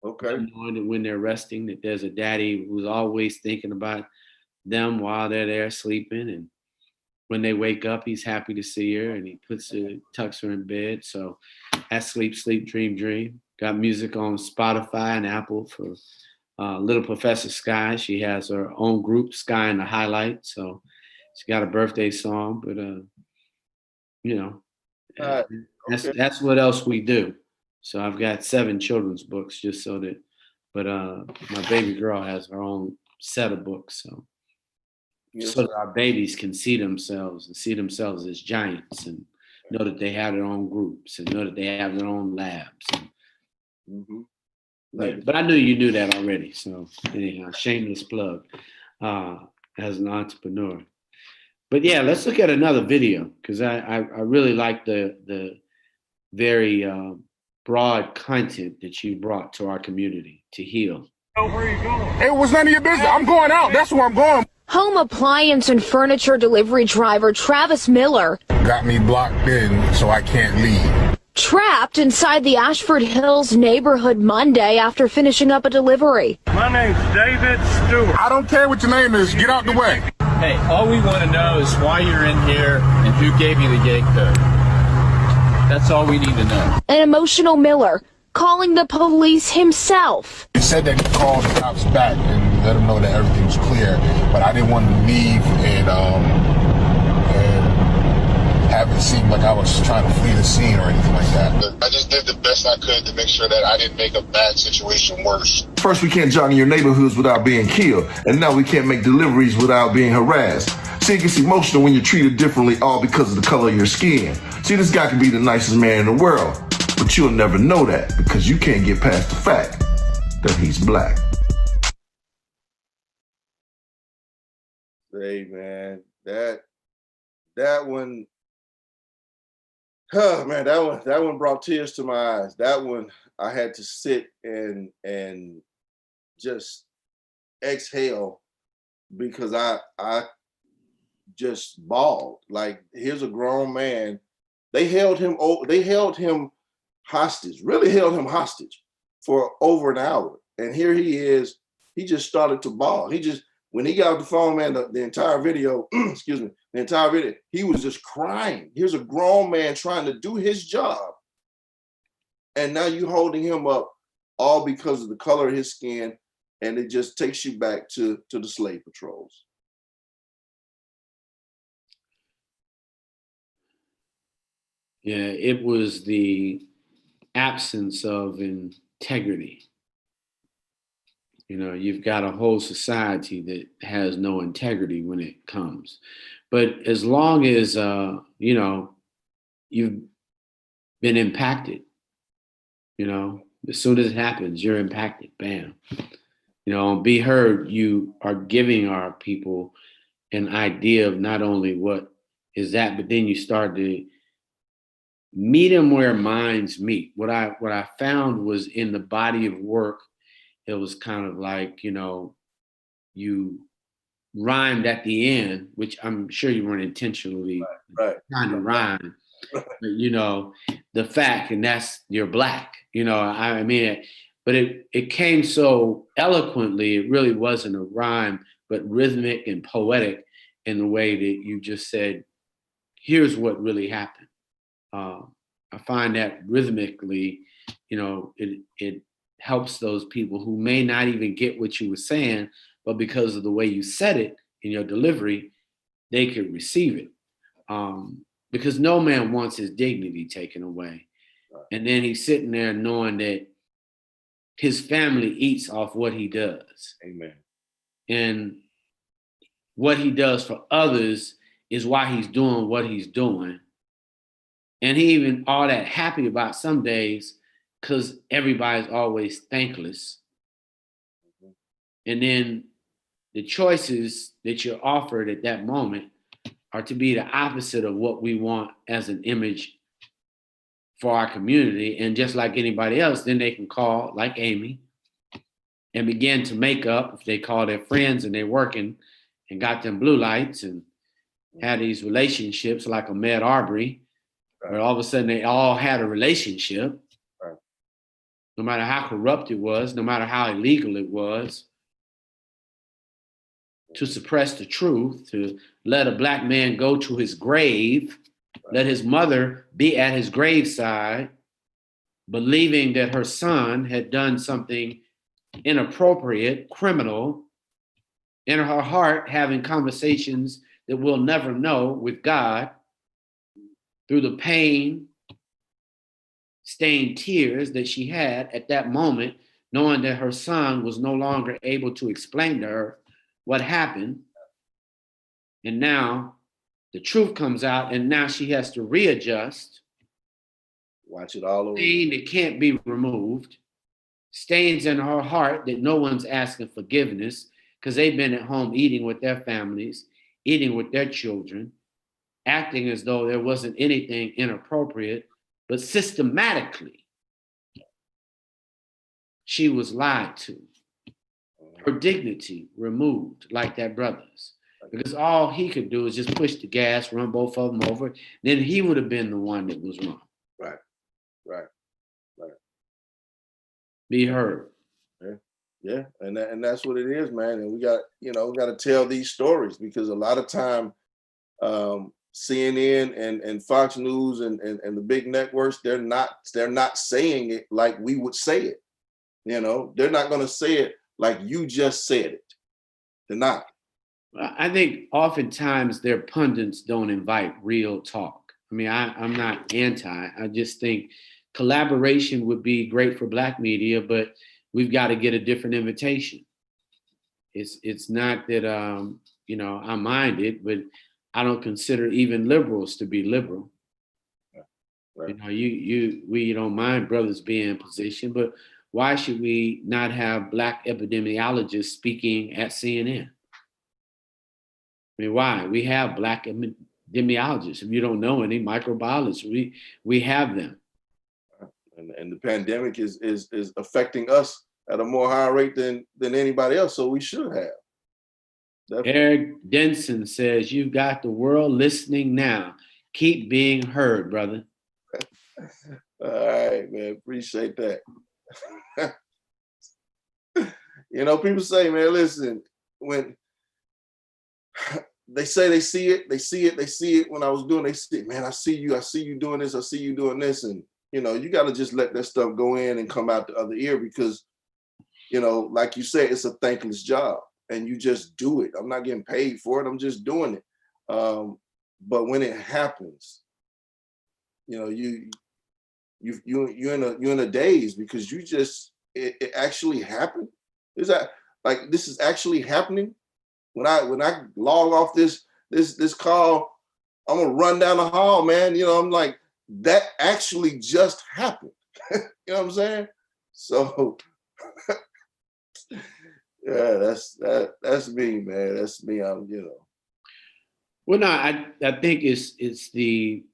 knowing that when they're resting, that there's a daddy who's always thinking about them while they're there sleeping. And when they wake up, he's happy to see her, and he tucks her in bed. So that's Sleep, Sleep, Dream, Dream. Got music on Spotify and Apple for Little Professor Sky. She has her own group, Sky and the Highlight. So she got a birthday song, but that's what else we do. So I've got 7 children's books just so that, but my baby girl has her own set of books. So that our babies can see themselves as giants, and know that they have their own groups, and know that they have their own labs. But I knew you knew that already. So anyhow, shameless plug as an entrepreneur. But yeah, let's look at another video, because I really like the very broad content that you brought to our community to heal. Where are you going? It was none of your business. I'm going out. That's where I'm going. Home appliance and furniture delivery driver Travis Miller got me blocked in, so I can't leave. Trapped inside the Ashford Hills neighborhood Monday after finishing up a delivery. My name's David Stewart. I don't care what your name is. Get out the way. Hey, all we want to know is why you're in here and who gave you the gate code. That's all we need to know. An emotional Miller calling the police himself. He said that he called the cops back and let them know that everything was clear, but I didn't want to leave and have it seem like I was trying to flee the scene or anything like that. I just did the best I could to make sure that I didn't make a bad situation worse. First, we can't jog in your neighborhoods without being killed, and now we can't make deliveries without being harassed. See, it gets emotional when you're treated differently all because of the color of your skin. See, this guy could be the nicest man in the world, but you'll never know that because you can't get past the fact that he's black. Hey, man, that one, oh man, that one brought tears to my eyes. That one, I had to sit and just exhale because I just bawled. Like, here's a grown man. They held him hostage, really held him hostage for over an hour. And here he is, he just started to bawl. When he got off the phone, man, the entire video, excuse me, the entire video, he was just crying. Here's a grown man trying to do his job. And now you holding him up all because of the color of his skin. And it just takes you back to the slave patrols. Yeah, it was the absence of integrity. You know, you've got a whole society that has no integrity when it comes. But as long as, you know, you've been impacted, you know, as soon as it happens, you're impacted, bam. You know, Be Heard, you are giving our people an idea of not only what is that, but then you start to meet them where minds meet. What I found was in the body of work, it was kind of like, you know, you rhymed at the end, which I'm sure you weren't intentionally trying to rhyme, but you know, the fact, and that's you're black, you know, I mean, but it came so eloquently, it really wasn't a rhyme, but rhythmic and poetic in the way that you just said, here's what really happened. I find that rhythmically, you know, it helps those people who may not even get what you were saying, but because of the way you said it in your delivery, they could receive it. Because no man wants his dignity taken away. And then he's sitting there knowing that his family eats off what he does. Amen. And what he does for others is why he's doing what he's doing. And he even all that happy about some days because everybody's always thankless. And then the choices that you're offered at that moment are to be the opposite of what we want as an image for our community. And just like anybody else, then they can call, like Amy, and begin to make up if they call their friends and they're working and got them blue lights and had these relationships like Ahmaud Arbery, where all of a sudden they all had a relationship. No matter how corrupt it was, no matter how illegal it was, to suppress the truth, to let a black man go to his grave, let his mother be at his graveside, believing that her son had done something inappropriate, criminal, in her heart having conversations that we'll never know with God through the pain, stained tears that she had at that moment, knowing that her son was no longer able to explain to her what happened. And now the truth comes out and now she has to readjust. Watch it all over. Stain that can't be removed. Stains in her heart that no one's asking forgiveness because they've been at home eating with their families, eating with their children, acting as though there wasn't anything inappropriate. But systematically, she was lied to. Her dignity removed like that brother's. Because all he could do is just push the gas, run both of them over. Then he would have been the one that was wrong. Right. Right. Be heard. Yeah, and that's what it is, man. And we got to tell these stories, because a lot of time CNN and Fox News and the big networks, they're not saying it like we would say it. They're not going to say it like you just said it. They're not. I think oftentimes their pundits don't invite real talk. I mean, I'm not anti. I just think collaboration would be great for Black media, but we've got to get a different invitation. It's not that I mind it, but I don't consider even liberals to be liberal. Right. We don't mind brothers being in position, but why should we not have Black epidemiologists speaking at CNN? I mean, why? We have Black epidemiologists. If you don't know any, microbiologists, we have them. And the pandemic is affecting us at a more higher rate than anybody else, so we should have. Definitely. Eric Denson says, "You've got the world listening now. Keep being heard, brother." All right, man. Appreciate that. People say, man, listen, when they say they see it when I was doing, they see, man, I see you doing this, I see you doing this. And, you got to just let that stuff go in and come out the other ear, because, like you said, it's a thankless job and you just do it. I'm not getting paid for it. I'm just doing it. But when it happens, you're in a daze, because it actually happened. Is that like, this is actually happening? When I log off this call, I'm gonna run down the hall, man. I'm like, that actually just happened. You know what I'm saying? So yeah, that's me, man. That's me. Well, no, I think it's the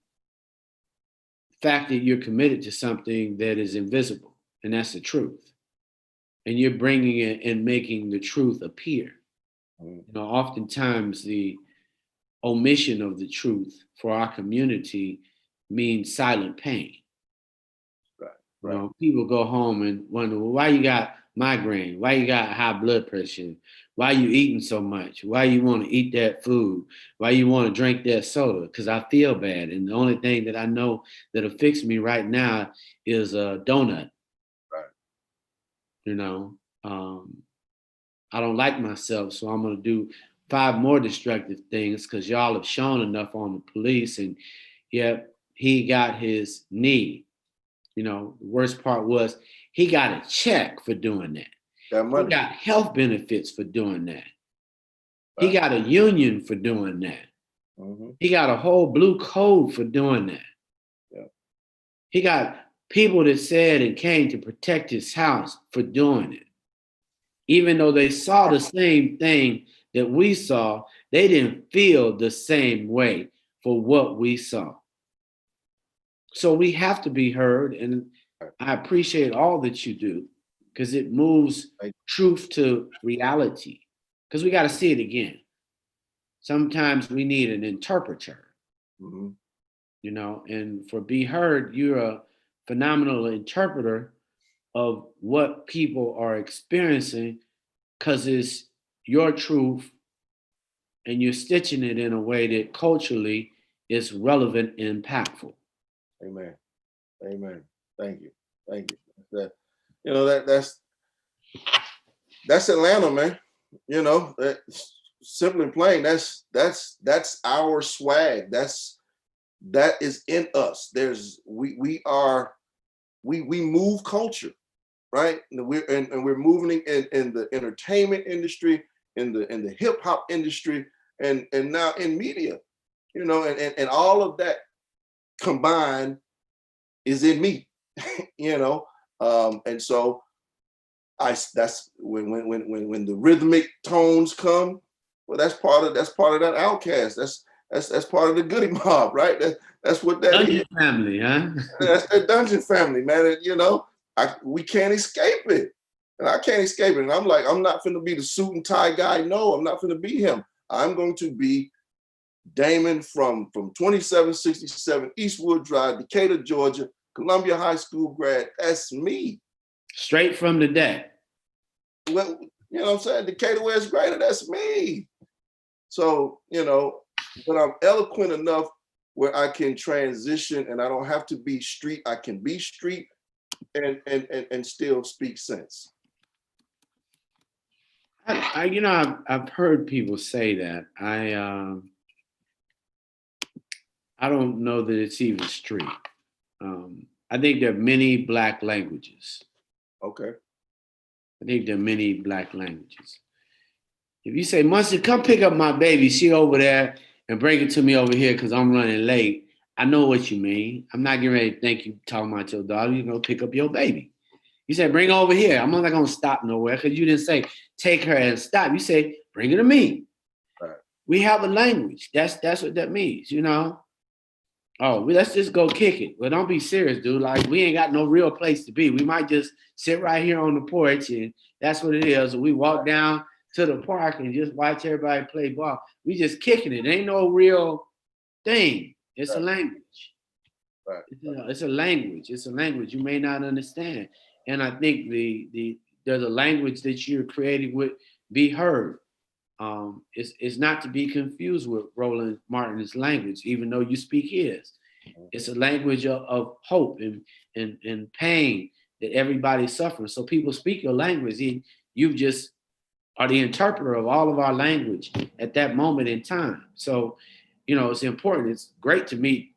fact that you're committed to something that is invisible, and that's the truth. And you're bringing it and making the truth appear. Oftentimes the omission of the truth for our community means silent pain. Right. People go home and wonder, well, why you got migraine? Why you got high blood pressure? Why you eating so much? Why you want to eat that food? Why you want to drink that soda? Because I feel bad. And the only thing that I know that'll fix me right now is a donut. Right. I don't like myself, so I'm going to do 5 more destructive things because y'all have shown enough on the police. And yet he got his knee. The worst part was he got a check for doing that. He got health benefits for doing that. Right. He got a union for doing that. Mm-hmm. He got a whole blue code for doing that. Yeah. He got people that said and came to protect his house for doing it. Even though they saw the same thing that we saw, they didn't feel the same way for what we saw. So we have to be heard, and I appreciate all that you do, because it moves truth to reality, because we got to see it again. Sometimes we need an interpreter, mm-hmm. And for Be Heard, you're a phenomenal interpreter of what people are experiencing, because it's your truth and you're stitching it in a way that culturally is relevant and impactful. Amen. Thank you. That's Atlanta, man. That, simply and plain, that's our swag. That is in us. We move culture, right? And we're moving in the entertainment industry, in the hip hop industry, and now in media, and all of that combined is in me, and so that's when the rhythmic tones come. Well, that's part of that outcast. That's part of the Goody Mob, right? That's what that Dungeon is. Family, huh? That's the Dungeon Family, man. And, we can't escape it, and I can't escape it. And I'm like, I'm not finna be the suit and tie guy. No, I'm not finna be him. I'm going to be Damon from 2767 Eastwood Drive, Decatur, Georgia, Columbia High School grad. That's me. Straight from the deck. Well, you know what I'm saying? Decatur West grader, that's me. So, you know, but I'm eloquent enough where I can transition and I don't have to be street. I can be street and still speak sense. I've heard people say that. I don't know that it's even street. I think there are many Black languages. Okay. I think there are many Black languages. If you say, Munson, come pick up my baby, she over there, and bring it to me over here because I'm running late, I know what you mean. I'm not getting ready to think you talking about your daughter. You're going to pick up your baby. You said, bring her over here. I'm not going to stop nowhere because you didn't say, take her and stop. You say, bring her to me. Right. We have a language. That's what that means, you know? Oh, let's just go kick it. Well, don't be serious, dude. Like, we ain't got no real place to be. We might just sit right here on the porch, and that's what it is. And we walk down to the park and just watch everybody play ball. We just kicking it. It ain't no real thing. It's a language. Right. It's a language. It's a language you may not understand. And I think there's a language that you're creating with be heard. It's not to be confused with Roland Martin's language, even though you speak his. It's a language of hope and pain that everybody's suffering. So people speak your language. You just are the interpreter of all of our language at that moment in time. So, you know, it's important. It's great to meet,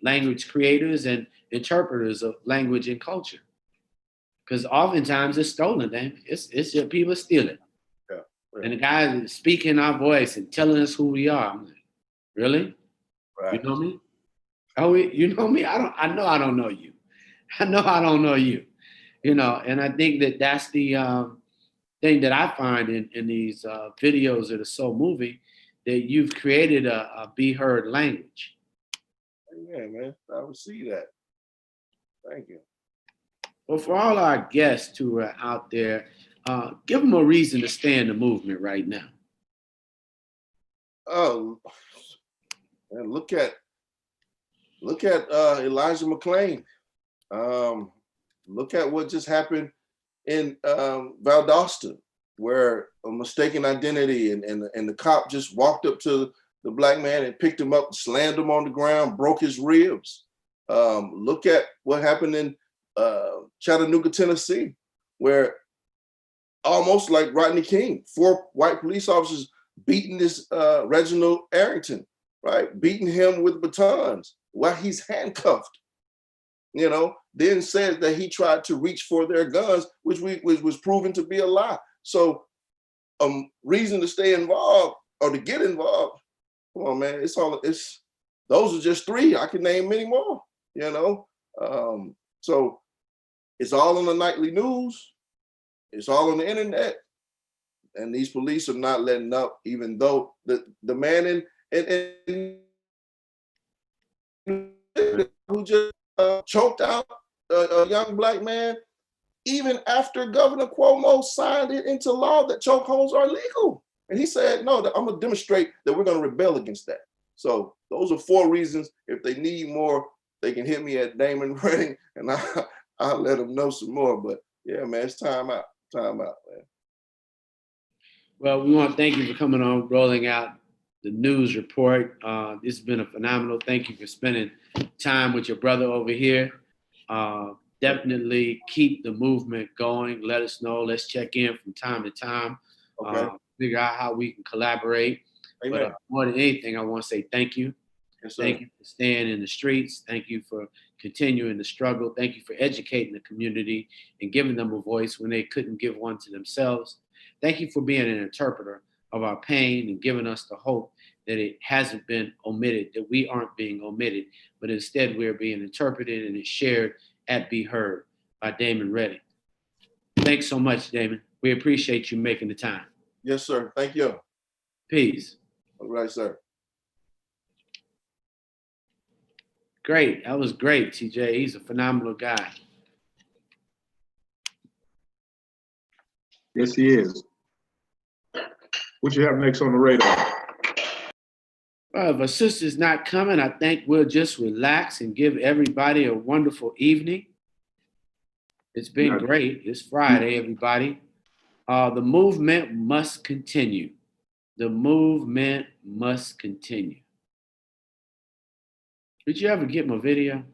language creators and interpreters of language and culture. Because oftentimes it's stolen, man. It's just people steal it. And the guy is speaking our voice and telling us who we are. I'm like, really? Right. You know me? Oh, you know me? I know I don't know you. I know I don't know you. You know, and I think that's the thing that I find in these videos that are so moving, that you've created a be heard language. Yeah, man. I would see that. Thank you. Well, for all our guests who are out there, give them a reason to stay in the movement right now. Oh, and look at Elijah McClain. Look at what just happened in Valdosta, where a mistaken identity and the cop just walked up to the Black man and picked him up, slammed him on the ground, broke his ribs. Look at what happened in Chattanooga, Tennessee, where almost like Rodney King, 4 white police officers beating this Reginald Arrington, right? Beating him with batons while he's handcuffed. You know, then says that he tried to reach for their guns, which was proven to be a lie. So reason to stay involved or to get involved, come on, man, those are just 3. I can name many more, you know? So it's all on the nightly news. It's all on the internet. And these police are not letting up, even though the man who just choked out a young Black man, even after Governor Cuomo signed it into law that chokeholds are legal. And he said, no, I'm gonna demonstrate that we're gonna rebel against that. So those are 4 reasons. If they need more, they can hit me at Damon Redding and I'll let them know some more. But yeah, man, it's time out. Time out, man. Well, we want to thank you for coming on, rolling out the news report. This has been a phenomenal. Thank you for spending time with your brother over here. Definitely keep the movement going. Let us know. Let's check in from time to time. Okay. Figure out how we can collaborate. Amen. But more than anything, I want to say thank you. Yes, sir. Thank you for staying in the streets. Thank you for continuing the struggle. Thank you for educating the community and giving them a voice when they couldn't give one to themselves. Thank you for being an interpreter of our pain and giving us the hope that it hasn't been omitted, that we aren't being omitted, but instead we're being interpreted and it's shared at Be Heard by Damon Redding. Thanks so much, Damon. We appreciate you making the time. Yes, sir. Thank you. Peace. All right, sir. Great. That was great, TJ. He's a phenomenal guy. Yes, he is. What you have next on the radar? Well, if a sister's not coming, I think we'll just relax and give everybody a wonderful evening. It's been great. It's Friday, everybody. The movement must continue. The movement must continue. Did you ever get my video?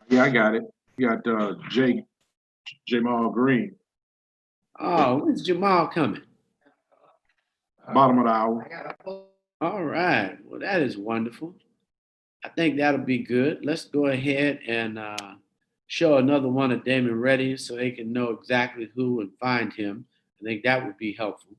Yeah, I got it. You got Jamal Green. Oh, when's Jamal coming? Bottom of the hour. All right. Well, that is wonderful. I think that'll be good. Let's go ahead and show another one of Damon Reddy so they can know exactly who and find him. I think that would be helpful.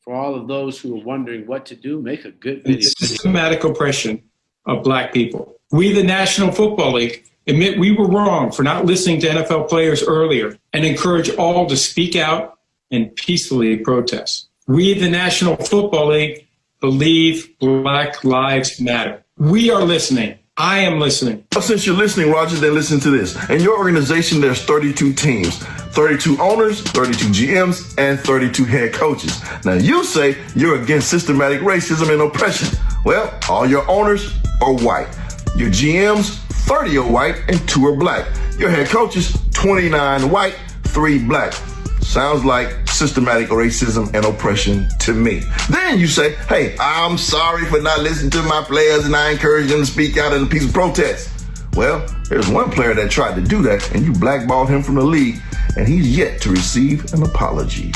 For all of those who are wondering what to do, make a good video. Systematic oppression of Black people. We, the National Football League, admit we were wrong for not listening to NFL players earlier and encourage all to speak out and peacefully protest. We, the National Football League, believe Black lives matter. We are listening. I am listening. Since you're listening, Roger, then listen to this. In your organization, there's 32 teams, 32 owners, 32 GMs, and 32 head coaches. Now, you say you're against systematic racism and oppression. Well, all your owners are white. Your GMs, 30 are white and 2 are black. Your head coaches, 29 white, 3 black. Sounds like systematic racism and oppression to me. Then you say, hey, I'm sorry for not listening to my players and I encourage them to speak out in a peaceful protest. Well, there's one player that tried to do that and you blackballed him from the league and he's yet to receive an apology.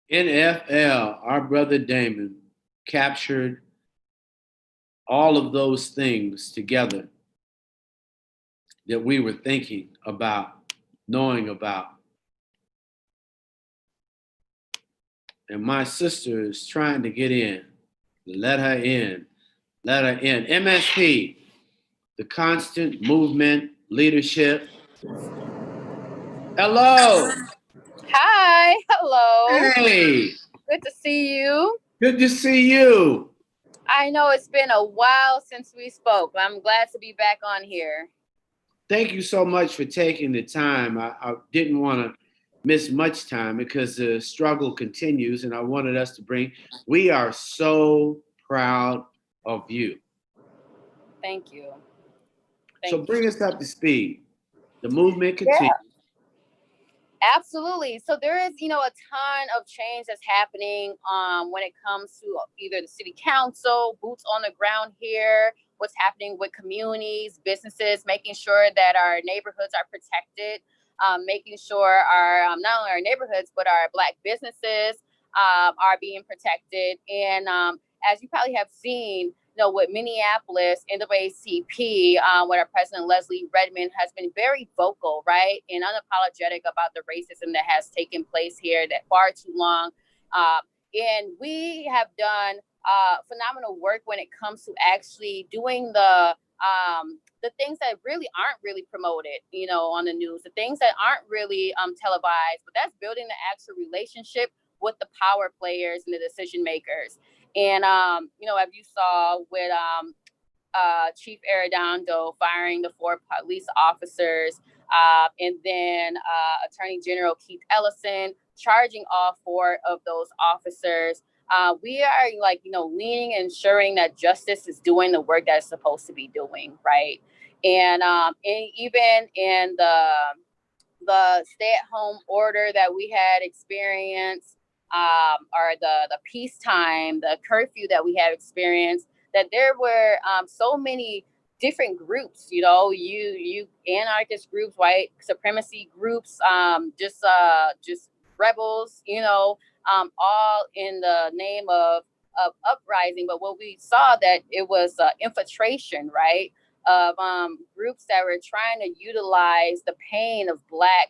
NFL, our brother Damon captured all of those things together that we were thinking about, knowing about. And my sister is trying to get in. Let her in. Let her in. MSP, the constant movement, leadership. Hello. Hi. Hello. Hey. Good to see you. Good to see you. I know it's been a while since we spoke, but I'm glad to be back on here. Thank you so much for taking the time. I didn't want to miss much time because the struggle continues and I wanted us to we are so proud of you. Thank you. So bring us up to speed. The movement continues. Yeah. Absolutely. So there is, a ton of change that's happening when it comes to either the city council, boots on the ground here, what's happening with communities, businesses, making sure that our neighborhoods are protected, making sure our not only our neighborhoods, but our Black businesses are being protected. And as you probably have seen, with Minneapolis, NAACP, with our President Leslie Redmond has been very vocal, right, and unapologetic about the racism that has taken place here that far too long. And we have done phenomenal work when it comes to actually doing the things that really aren't really promoted, on the news, the things that aren't really televised, but that's building the actual relationship with the power players and the decision makers. And, as you saw with Chief Arredondo firing the 4 police officers, and then Attorney General Keith Ellison charging all 4 of those officers, we are leaning and ensuring that justice is doing the work that it's supposed to be doing, right? And even in the stay-at-home order that we had experienced, or the peacetime, the curfew that we have experienced, that there were so many different groups, you anarchist groups, white supremacy groups, just rebels, all in the name of uprising. But what we saw that it was infiltration, right, of groups that were trying to utilize the pain of Black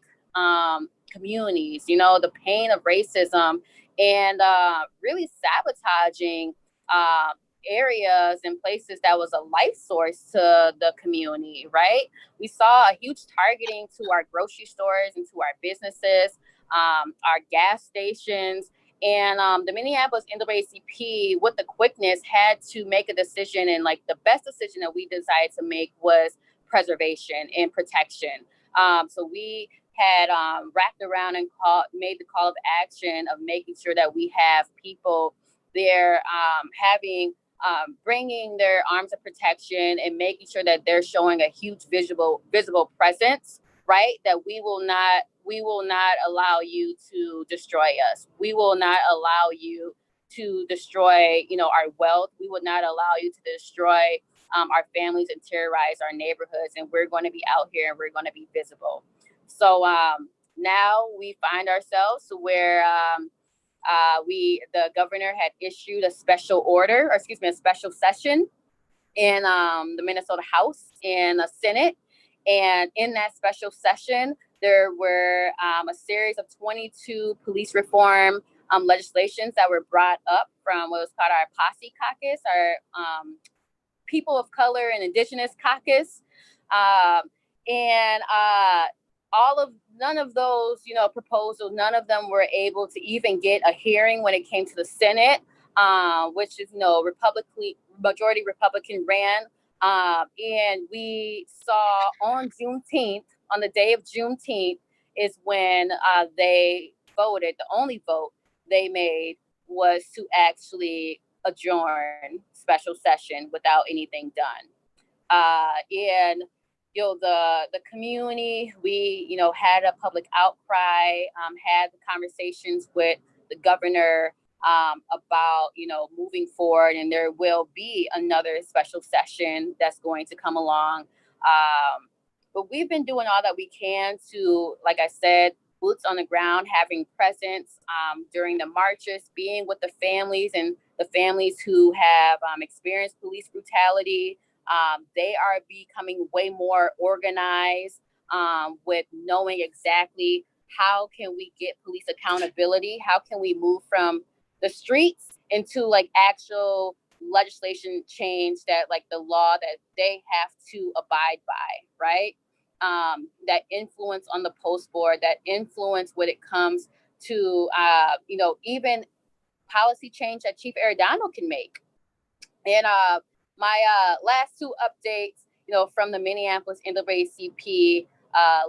communities, the pain of racism, and really sabotaging areas and places that was a life source to the community, right? We saw a huge targeting to our grocery stores and to our businesses, our gas stations, And the Minneapolis NAACP, with the quickness, had to make a decision. And like the best decision that we decided to make was preservation and protection. So we had wrapped around and made the call of action of making sure that we have people there bringing their arms of protection and making sure that they're showing a huge visible presence, right? That we will not allow you to destroy us. We will not allow you to destroy, our wealth. We will not allow you to destroy our families and terrorize our neighborhoods. And we're going to be out here and we're going to be visible. So now we find ourselves where the governor had issued a special session in the Minnesota House and the Senate. And in that special session, there were a series of 22 police reform legislations that were brought up from what was called our Posse Caucus, our People of Color and Indigenous Caucus. None of those, proposals, none of them were able to even get a hearing when it came to the Senate, which is, majority Republican ran. And we saw on Juneteenth, on the day of Juneteenth, is when they voted. The only vote they made was to actually adjourn special session without anything done. And the community, we had a public outcry, had conversations with the governor about moving forward, and there will be another special session that's going to come along. But we've been doing all that we can to, like I said, boots on the ground, having presence during the marches, being with the families and the families who have experienced police brutality. They are becoming way more organized with knowing exactly how can we get police accountability? How can we move from the streets into like actual legislation change that like the law that they have to abide by, right? That influence on the post board, that influence when it comes to, even policy change that Chief Arredondo can make. And my last two updates, from the Minneapolis NAACP,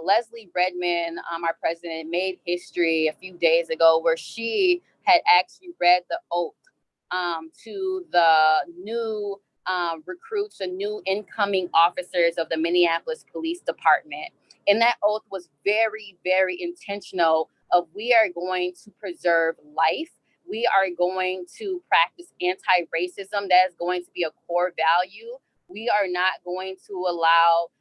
Leslie Redmond, our president, made history a few days ago where she had actually read the oath to the new recruits, the new incoming officers of the Minneapolis Police Department. And that oath was very, very intentional of we are going to preserve life. We are going to practice anti-racism. That is going to be a core value. We are not going to allow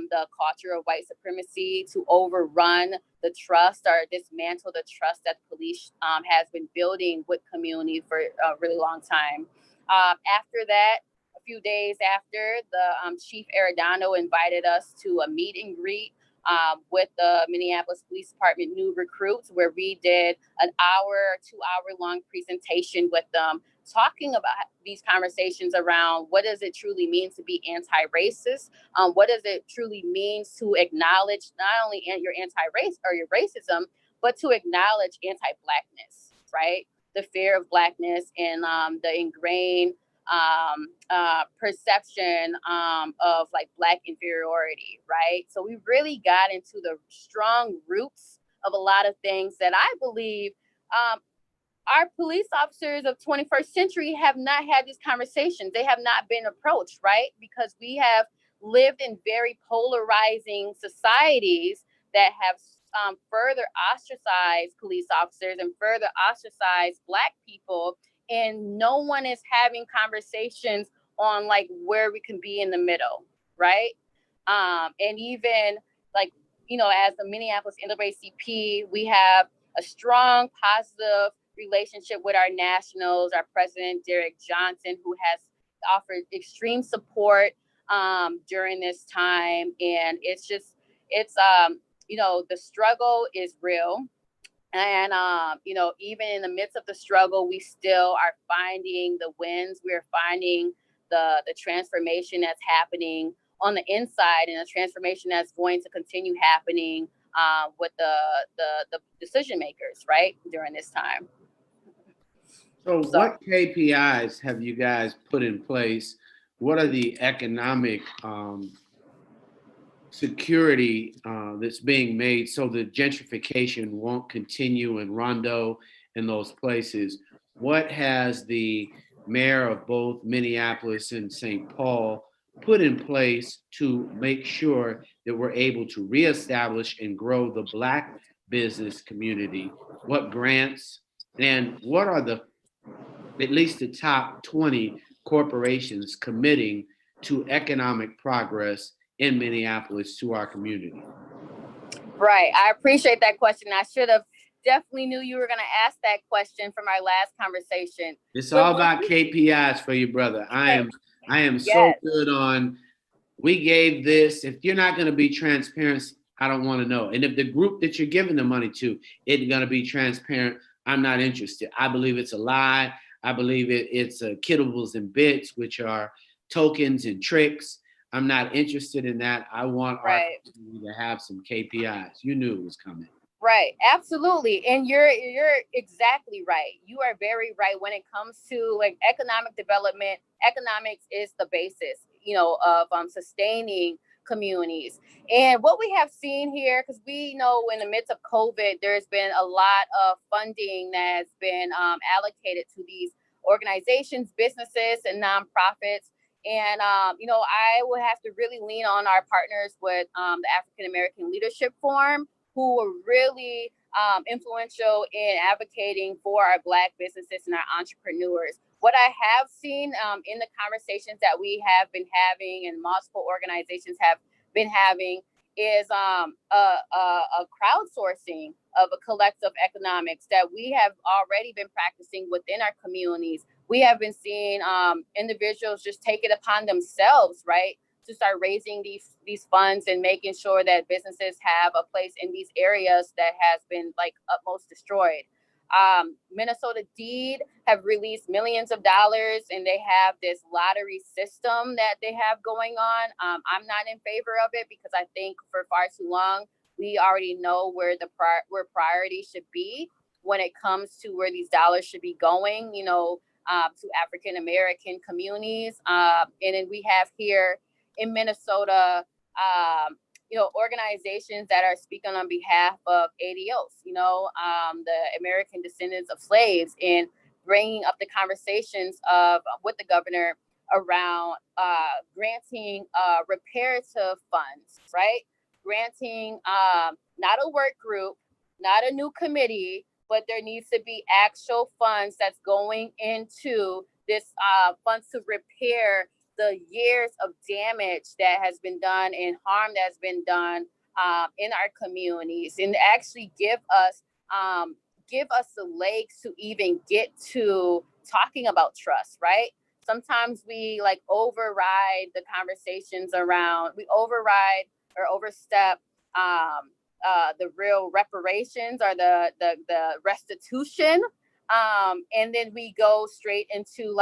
the culture of white supremacy to overrun the trust or dismantle the trust that police has been building with community for a really long time. After that, a few days after, the Chief Arredondo invited us to a meet and greet with the Minneapolis Police Department new recruits, where we did an 2-hour long presentation with them, talking about these conversations around what does it truly mean to be anti-racist? What does it truly mean to acknowledge not only your anti-race or your racism, but to acknowledge anti-Blackness, right? The fear of Blackness and the ingrained perception of like Black inferiority, right? So we really got into the strong roots of a lot of things that I believe our police officers of 21st century have not had these conversations. They have not been approached, right? Because we have lived in very polarizing societies that have further ostracized police officers and further ostracized Black people. And no one is having conversations on like where we can be in the middle, right? And even like, as the Minneapolis NAACP, we have a strong, positive relationship with our nationals, our president, Derek Johnson, who has offered extreme support during this time. And it's the struggle is real. And, even in the midst of the struggle, we still are finding the wins. We're finding the transformation that's happening on the inside, and a transformation that's going to continue happening with the decision makers, right, during this time. So what KPIs have you guys put in place? What are the economic security that's being made so that gentrification won't continue in Rondo and those places? What has the mayor of both Minneapolis and St. Paul put in place to make sure that we're able to reestablish and grow the Black business community? What grants and what are the at least the top 20 corporations committing to economic progress in Minneapolis to our community? Right. I appreciate that question. I should have definitely knew you were going to ask that question from our last conversation. It's all about KPIs for you, brother. I am so good on, we gave this. If you're not going to be transparent, I don't want to know. And if the group that you're giving the money to isn't going to be transparent, I'm not interested. I believe it's a lie. I believe it's kiddables and bits, which are tokens and tricks. I'm not interested in that. I want our community to have some KPIs. You knew it was coming. Right, absolutely, and you're exactly right. You are very right when it comes to like economic development. Economics is the basis, of sustaining communities. And what we have seen here, because we know in the midst of COVID, there's been a lot of funding that has been allocated to these organizations, businesses, and nonprofits. And, I would have to really lean on our partners with the African American Leadership Forum, who were really influential in advocating for our Black businesses and our entrepreneurs. What I have seen in the conversations that we have been having and multiple organizations have been having is a crowdsourcing of a collective economics that we have already been practicing within our communities. We have been seeing individuals just take it upon themselves, right, to start raising these funds and making sure that businesses have a place in these areas that has been like utmost destroyed. Minnesota Deed have released millions of dollars, and they have this lottery system that they have going on. I'm not in favor of it because I think for far too long we already know where where priority should be when it comes to where these dollars should be going. To African American communities, and then we have here in Minnesota, organizations that are speaking on behalf of ADOs, the American descendants of slaves, and bringing up the conversations with the governor around granting reparative funds, right? Granting not a work group, not a new committee, but there needs to be actual funds that's going into this funds to repair the years of damage that has been done and harm that's been done in our communities, and actually give us the legs to even get to talking about trust, right? Sometimes we override the conversations around, we override or overstep the real reparations or the restitution. And then we go straight into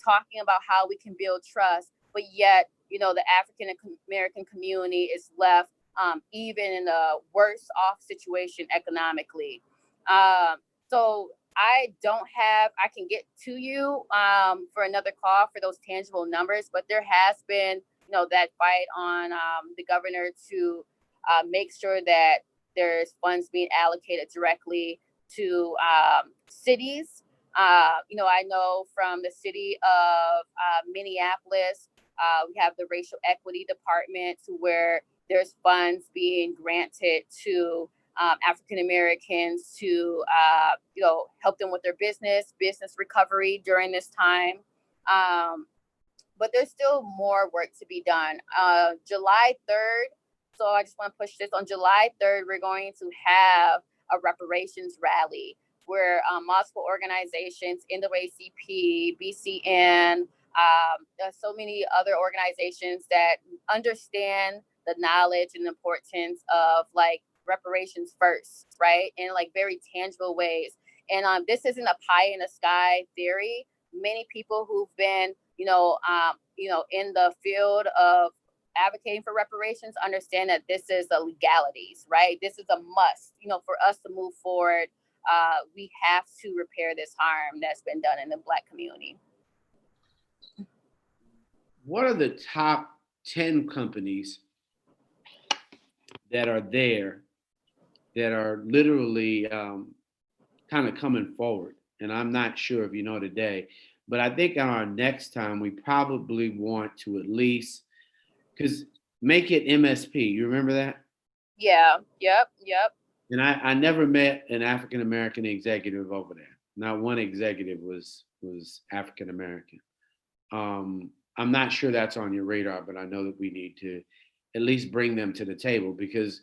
talking about how we can build trust, but yet, the African American community is left even in a worse off situation economically. So I can get to you for another call for those tangible numbers, but there has been, that fight on the governor to make sure that there's funds being allocated directly to cities. I know from the city of Minneapolis, we have the racial equity department where there's funds being granted to African Americans to, help them with their business recovery during this time. But there's still more work to be done. July 3rd, so I just want to push this. On July 3rd, we're going to have a reparations rally where multiple organizations, NAACP, BCN, so many other organizations that understand the knowledge and importance of reparations first, right? In very tangible ways. And this isn't a pie in the sky theory. Many people who've been, in the field of advocating for reparations understand that this is the legalities, right? This is a must, for us to move forward we have to repair this harm that's been done in the Black community. What are the top 10 companies that are there that are literally kind of coming forward? And I'm not sure if you know today, but I think on our next time, we probably want to at least, because make it MSP. You remember that? Yeah, yep. And I never met an African American executive over there. Not one executive was African American. I'm not sure that's on your radar, but I know that we need to at least bring them to the table, because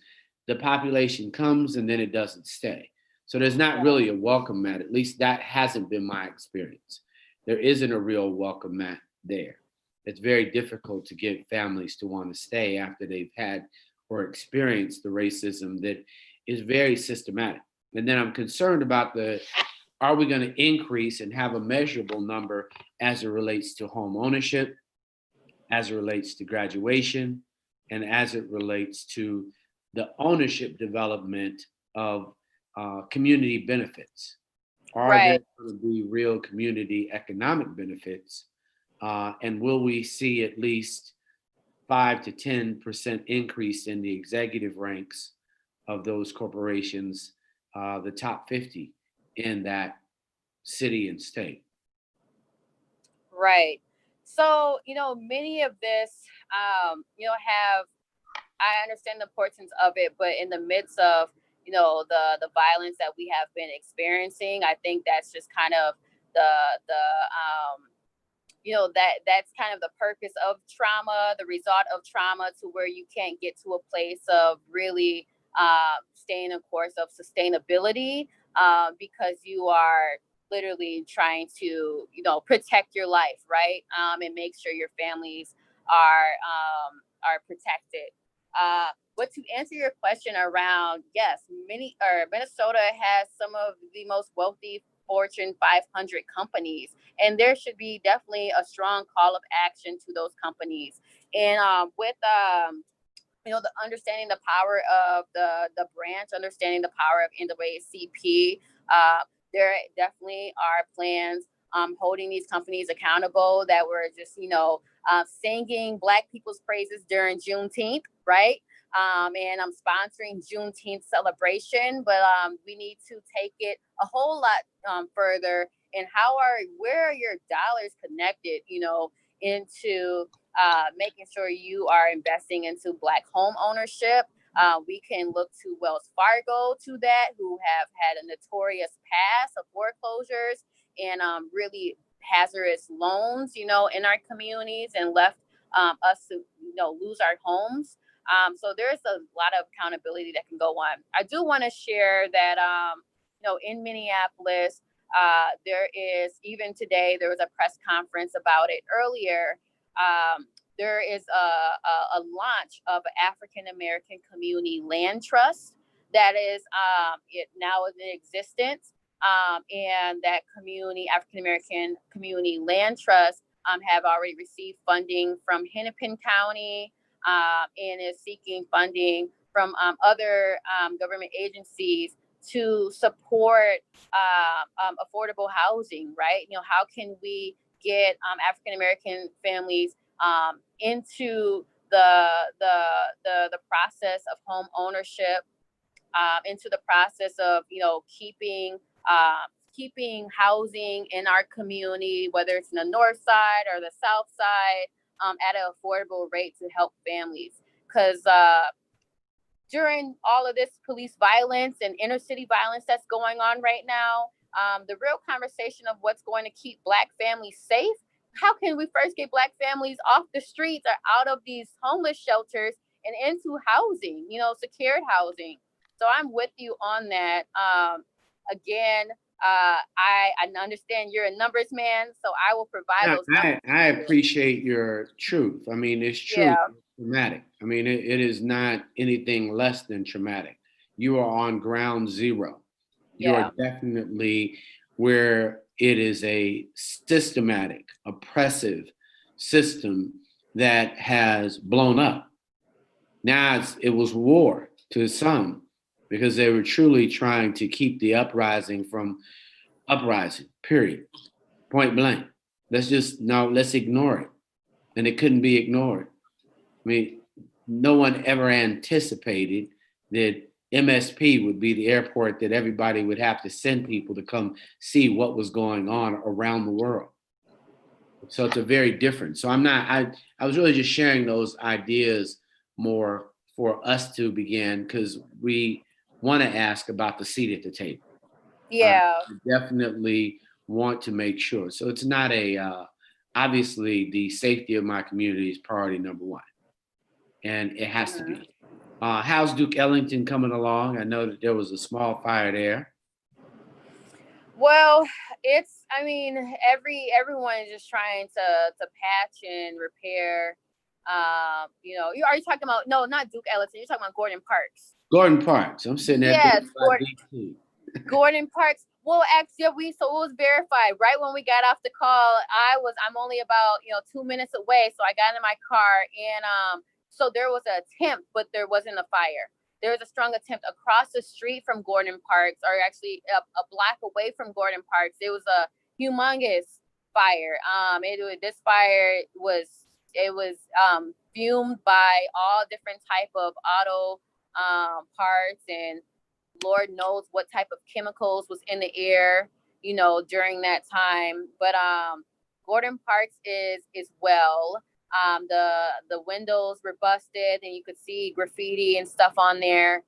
the population comes and then it doesn't stay. So there's not really a welcome mat. At least that hasn't been my experience. There isn't a real welcome mat there. It's very difficult to get families to want to stay after they've had or experienced the racism that is very systematic. And then I'm concerned about are we going to increase and have a measurable number as it relates to home ownership, as it relates to graduation, and as it relates to the ownership development of community benefits? Are there going to be real community economic benefits? And will we see at least 5 to 10% increase in the executive ranks of those corporations, the top 50 in that city and state? Right. So, many of this, I understand the importance of it, but in the midst of, the violence that we have been experiencing, I think that's just kind of that's kind of the purpose of trauma, the result of trauma, to where you can't get to a place of really staying a course of sustainability, because you are literally trying to, protect your life, right? And make sure your families are protected. But to answer your question around, yes, Minnesota has some of the most wealthy Fortune 500 companies, and there should be definitely a strong call of action to those companies. And with the understanding the power of the branch, understanding the power of NAACP, there definitely are plans holding these companies accountable that were just, singing Black people's praises during Juneteenth, right? And I'm sponsoring Juneteenth celebration, but we need to take it a whole lot further. And where are your dollars connected, into making sure you are investing into Black home ownership? We can look to Wells Fargo to that, who have had a notorious past of foreclosures and really hazardous loans, in our communities, and left us to, lose our homes. So there's a lot of accountability that can go on. I do want to share that, in Minneapolis, even today, there was a press conference about it earlier. There is a launch of an African American Community Land Trust that is now in existence. And that African American Community Land Trust have already received funding from Hennepin County, and is seeking funding from other government agencies to support affordable housing, right? How can we get African American families into the process of home ownership, into the process of keeping housing in our community, whether it's in the north side or the south side, at an affordable rate to help families. Because during all of this police violence and inner city violence that's going on right now, the real conversation of what's going to keep Black families safe, how can we first get Black families off the streets or out of these homeless shelters and into housing, secured housing? So I'm with you on that. Again, I understand you're a numbers man, so I will provide those numbers. I appreciate your truth. I mean, it's true. Yeah. It's traumatic. I mean, it is not anything less than traumatic. You are on ground zero. You are definitely where it is a systematic, oppressive system that has blown up. Now it was war to some, because they were truly trying to keep the uprising from uprising, period. Point blank. Let's ignore it. And it couldn't be ignored. I mean, no one ever anticipated that MSP would be the airport that everybody would have to send people to come see what was going on around the world. So it's a very different. So I was really just sharing those ideas more for us to begin, because we want to ask about the seat at the table. Yeah. Definitely want to make sure. So it's not obviously the safety of my community is priority number one. And it has to be. How's Duke Ellington coming along? I know that there was a small fire there. Well, everyone is just trying to patch and repair. Are you talking about, no, not Duke Ellington, you're talking about Gordon Parks. Gordon Parks. I'm sitting there. Yes, Gordon Parks. Well, actually, it was verified right when we got off the call. I'm only about 2 minutes away, so I got in my car, and so there was an attempt, but there wasn't a fire. There was a strong attempt across the street from Gordon Parks, or actually a block away from Gordon Parks. It was a humongous fire. This fire was fumed by all different type of auto parts, and Lord knows what type of chemicals was in the air, during that time. But Gordon Parks is well. The windows were busted, and you could see graffiti and stuff on there.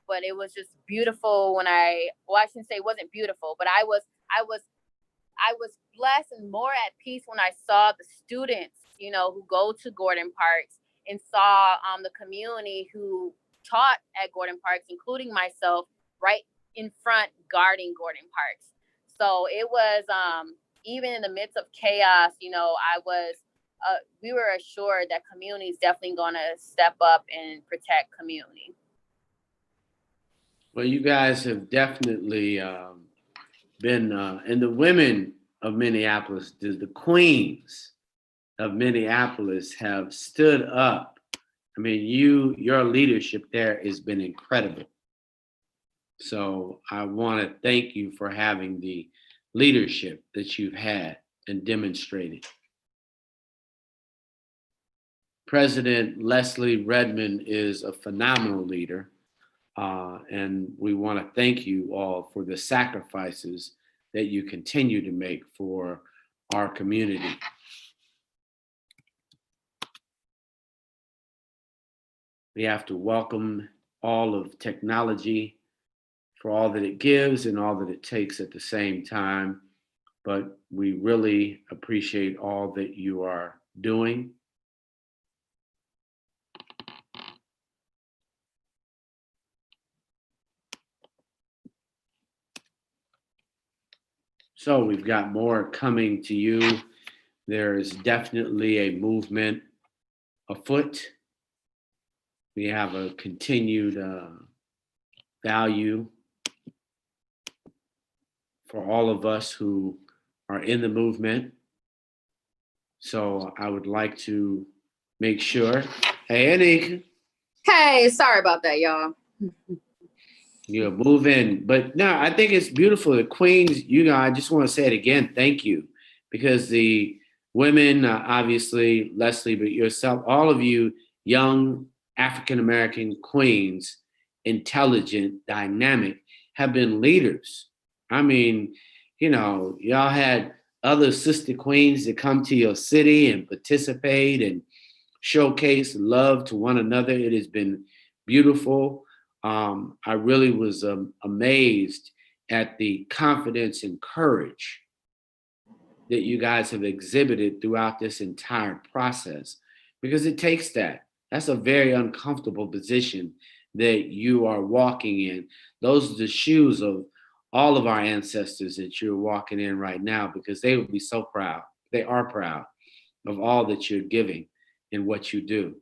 But it was just beautiful I shouldn't say it wasn't beautiful, but I was blessed and more at peace when I saw the students, who go to Gordon Parks, and saw the community who taught at Gordon Parks, including myself, right in front guarding Gordon Parks. So it was, even in the midst of chaos, we were assured that community is definitely going to step up and protect community. Well, you guys have definitely been, and the women of Minneapolis, the queens of Minneapolis have stood up. I mean, your leadership there has been incredible. So I want to thank you for having the leadership that you've had and demonstrated. President Leslie Redmond is a phenomenal leader, and we want to thank you all for the sacrifices that you continue to make for our community. We have to welcome all of technology for all that it gives and all that it takes at the same time, but we really appreciate all that you are doing. So we've got more coming to you. There is definitely a movement afoot. We have a continued value for all of us who are in the movement. So I would like to make sure. Hey, Anika. Hey, sorry about that, y'all. You're moving, but no, I think it's beautiful. The queens, I just want to say it again. Thank you, because the women, obviously, Leslie, but yourself, all of you young African-American queens, intelligent, dynamic, have been leaders. I mean, y'all had other sister queens that come to your city and participate and showcase love to one another. It has been beautiful. I really was amazed at the confidence and courage that you guys have exhibited throughout this entire process, because it takes that. That's a very uncomfortable position that you are walking in. Those are the shoes of all of our ancestors that you're walking in right now, because they would be so proud. They are proud of all that you're giving and what you do.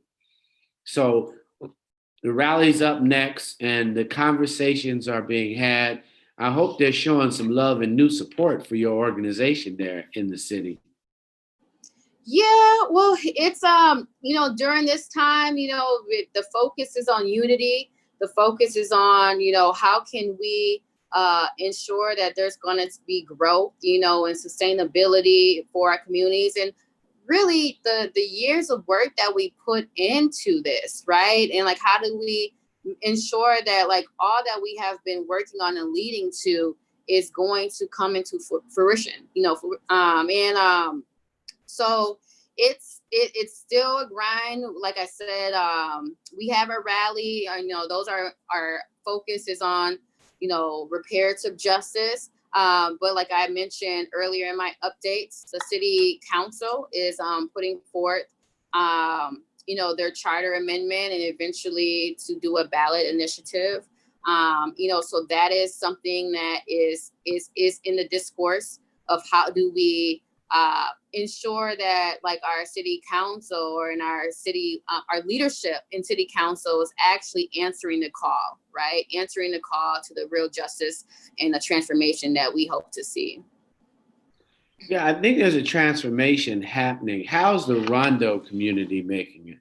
So the rally's up next and the conversations are being had. I hope they're showing some love and new support for your organization there in the city. Yeah, well, it's, during this time, the focus is on unity. the focus is on, how can we ensure that there's going to be growth, and sustainability for our communities, and really the years of work that we put into this, right? And like, how do we ensure that like all that we have been working on and leading to is going to come into fruition, so it's still a grind. Like I said, we have a rally. Those are our focus is on, reparative justice. But like I mentioned earlier in my updates, the city council is putting forth, their charter amendment and eventually to do a ballot initiative. So that is something that is in the discourse of how do we ensure that like our city council or in our city, our leadership in city council is actually answering the call, right? Answering the call to the real justice and the transformation that we hope to see. Yeah, I think there's a transformation happening. How's the Rondo community making it?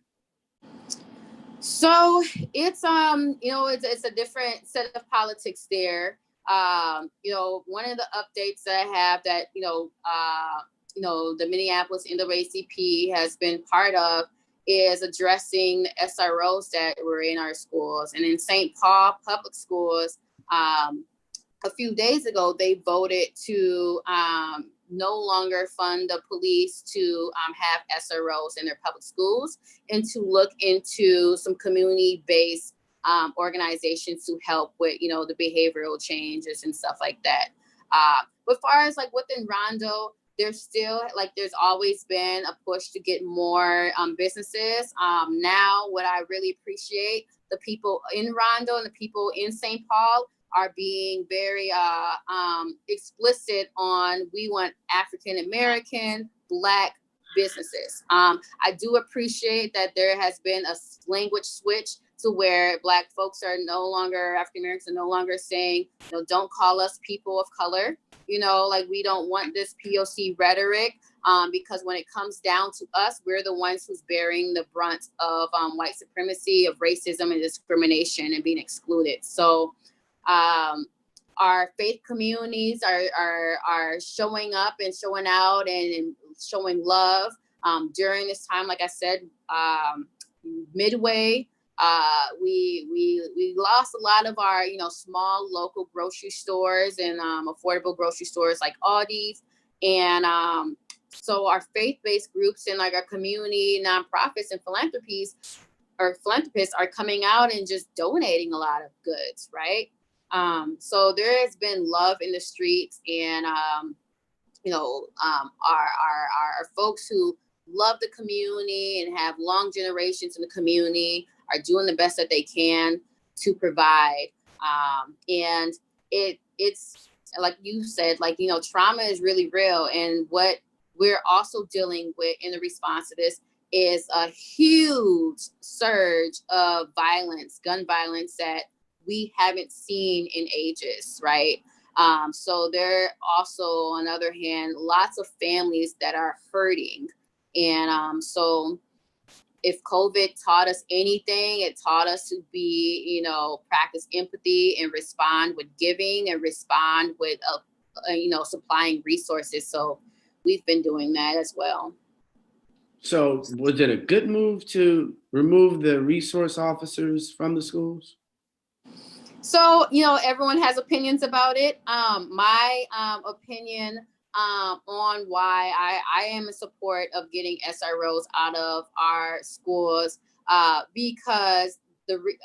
So it's it's a different set of politics there. One of the updates that I have that the Minneapolis NAACP has been part of is addressing the SROs that were in our schools. And in St. Paul Public Schools, a few days ago, they voted to no longer fund the police to have SROs in their public schools and to look into some community-based organizations to help with, the behavioral changes and stuff like that. But as far as like within Rondo, there's always been a push to get more businesses. Now, what I really appreciate, the people in Rondo and the people in St. Paul are being very explicit on we want African-American, Black businesses. I do appreciate that there has been a language switch to where Black folks are no longer, African-Americans are no longer saying, don't call us people of color. Like we don't want this POC rhetoric because when it comes down to us, we're the ones who's bearing the brunt of white supremacy, of racism and discrimination and being excluded. So our faith communities are showing up and showing out and showing love during this time. Like I said, midway, we lost a lot of our small local grocery stores and affordable grocery stores like Aldi's, and so our faith-based groups and like our community nonprofits and philanthropists are coming out and just donating a lot of goods, right? So there has been love in the streets, and our folks who love the community and have long generations in the community are doing the best that they can to provide. And it's like you said, trauma is really real. And what we're also dealing with in the response to this is a huge surge of violence, gun violence that we haven't seen in ages, right? So there are also, on the other hand, lots of families that are hurting. And so if COVID taught us anything, it taught us to be, practice empathy and respond with giving and respond with, supplying resources. So we've been doing that as well. So was it a good move to remove the resource officers from the schools? So, everyone has opinions about it. My opinion on why I am in support of getting SROs out of our schools because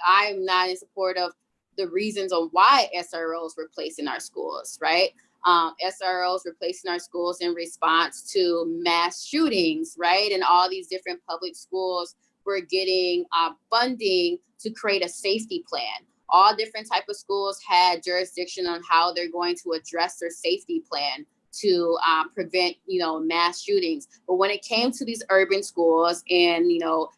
I'm not in support of the reasons on why SROs were placed in our schools, right? SROs were placed in our schools in response to mass shootings, right? And all these different public schools were getting funding to create a safety plan. All different type of schools had jurisdiction on how they're going to address their safety plan to prevent, mass shootings. But when it came to these urban schools and,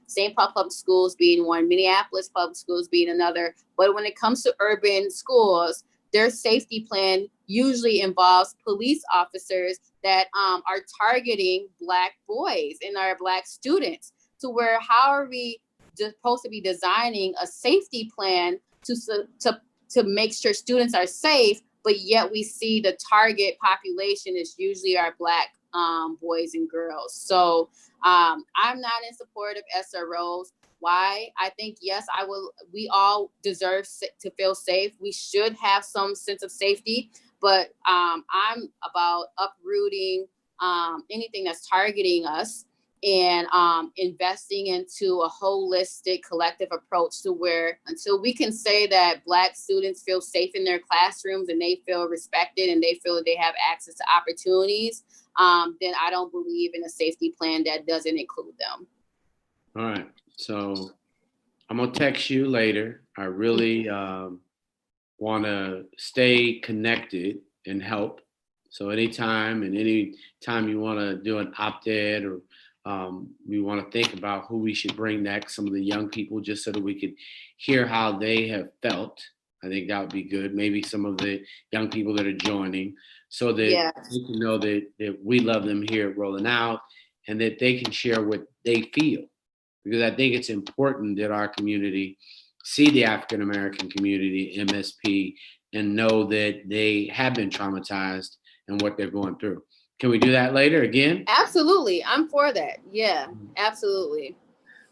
St. Paul Public Schools being one, Minneapolis Public Schools being another, but when it comes to urban schools, their safety plan usually involves police officers that are targeting Black boys and our Black students, to where how are we supposed to be designing a safety plan to make sure students are safe, but yet we see the target population is usually our Black boys and girls. So I'm not in support of SROs. Why? I think, yes, we all deserve to feel safe. We should have some sense of safety, but I'm about uprooting anything that's targeting us and investing into a holistic collective approach to where until we can say that Black students feel safe in their classrooms and they feel respected and they feel that they have access to opportunities, then I don't believe in a safety plan that doesn't include them. All right. So I'm going to text you later. I really want to stay connected and help. So anytime you want to do an op-ed or we want to think about who we should bring next, some of the young people, just so that we could hear how they have felt. I think that would be good. Maybe some of the young people that are joining, so that they can know that we love them here at Rolling Out and that they can share what they feel. Because I think it's important that our community see the African American community, MSP, and know that they have been traumatized and what they're going through. Can we do that later again? Absolutely. I'm for that. Yeah, absolutely.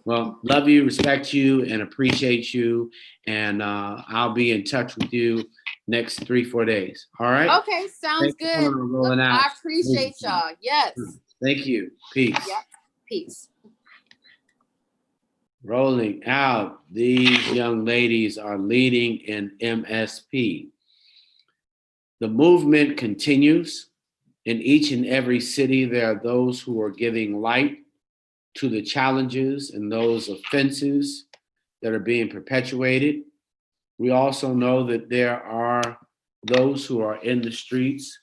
Well, love you, respect you, and appreciate you. And I'll be in touch with you next 3-4 days. All right? Okay, sounds good. I appreciate y'all. Yes. Thank you. Peace. Yep. Peace. Rolling out. These young ladies are leading in MSP. The movement continues. In each and every city, there are those who are giving light to the challenges and those offenses that are being perpetuated. We also know that there are those who are in the streets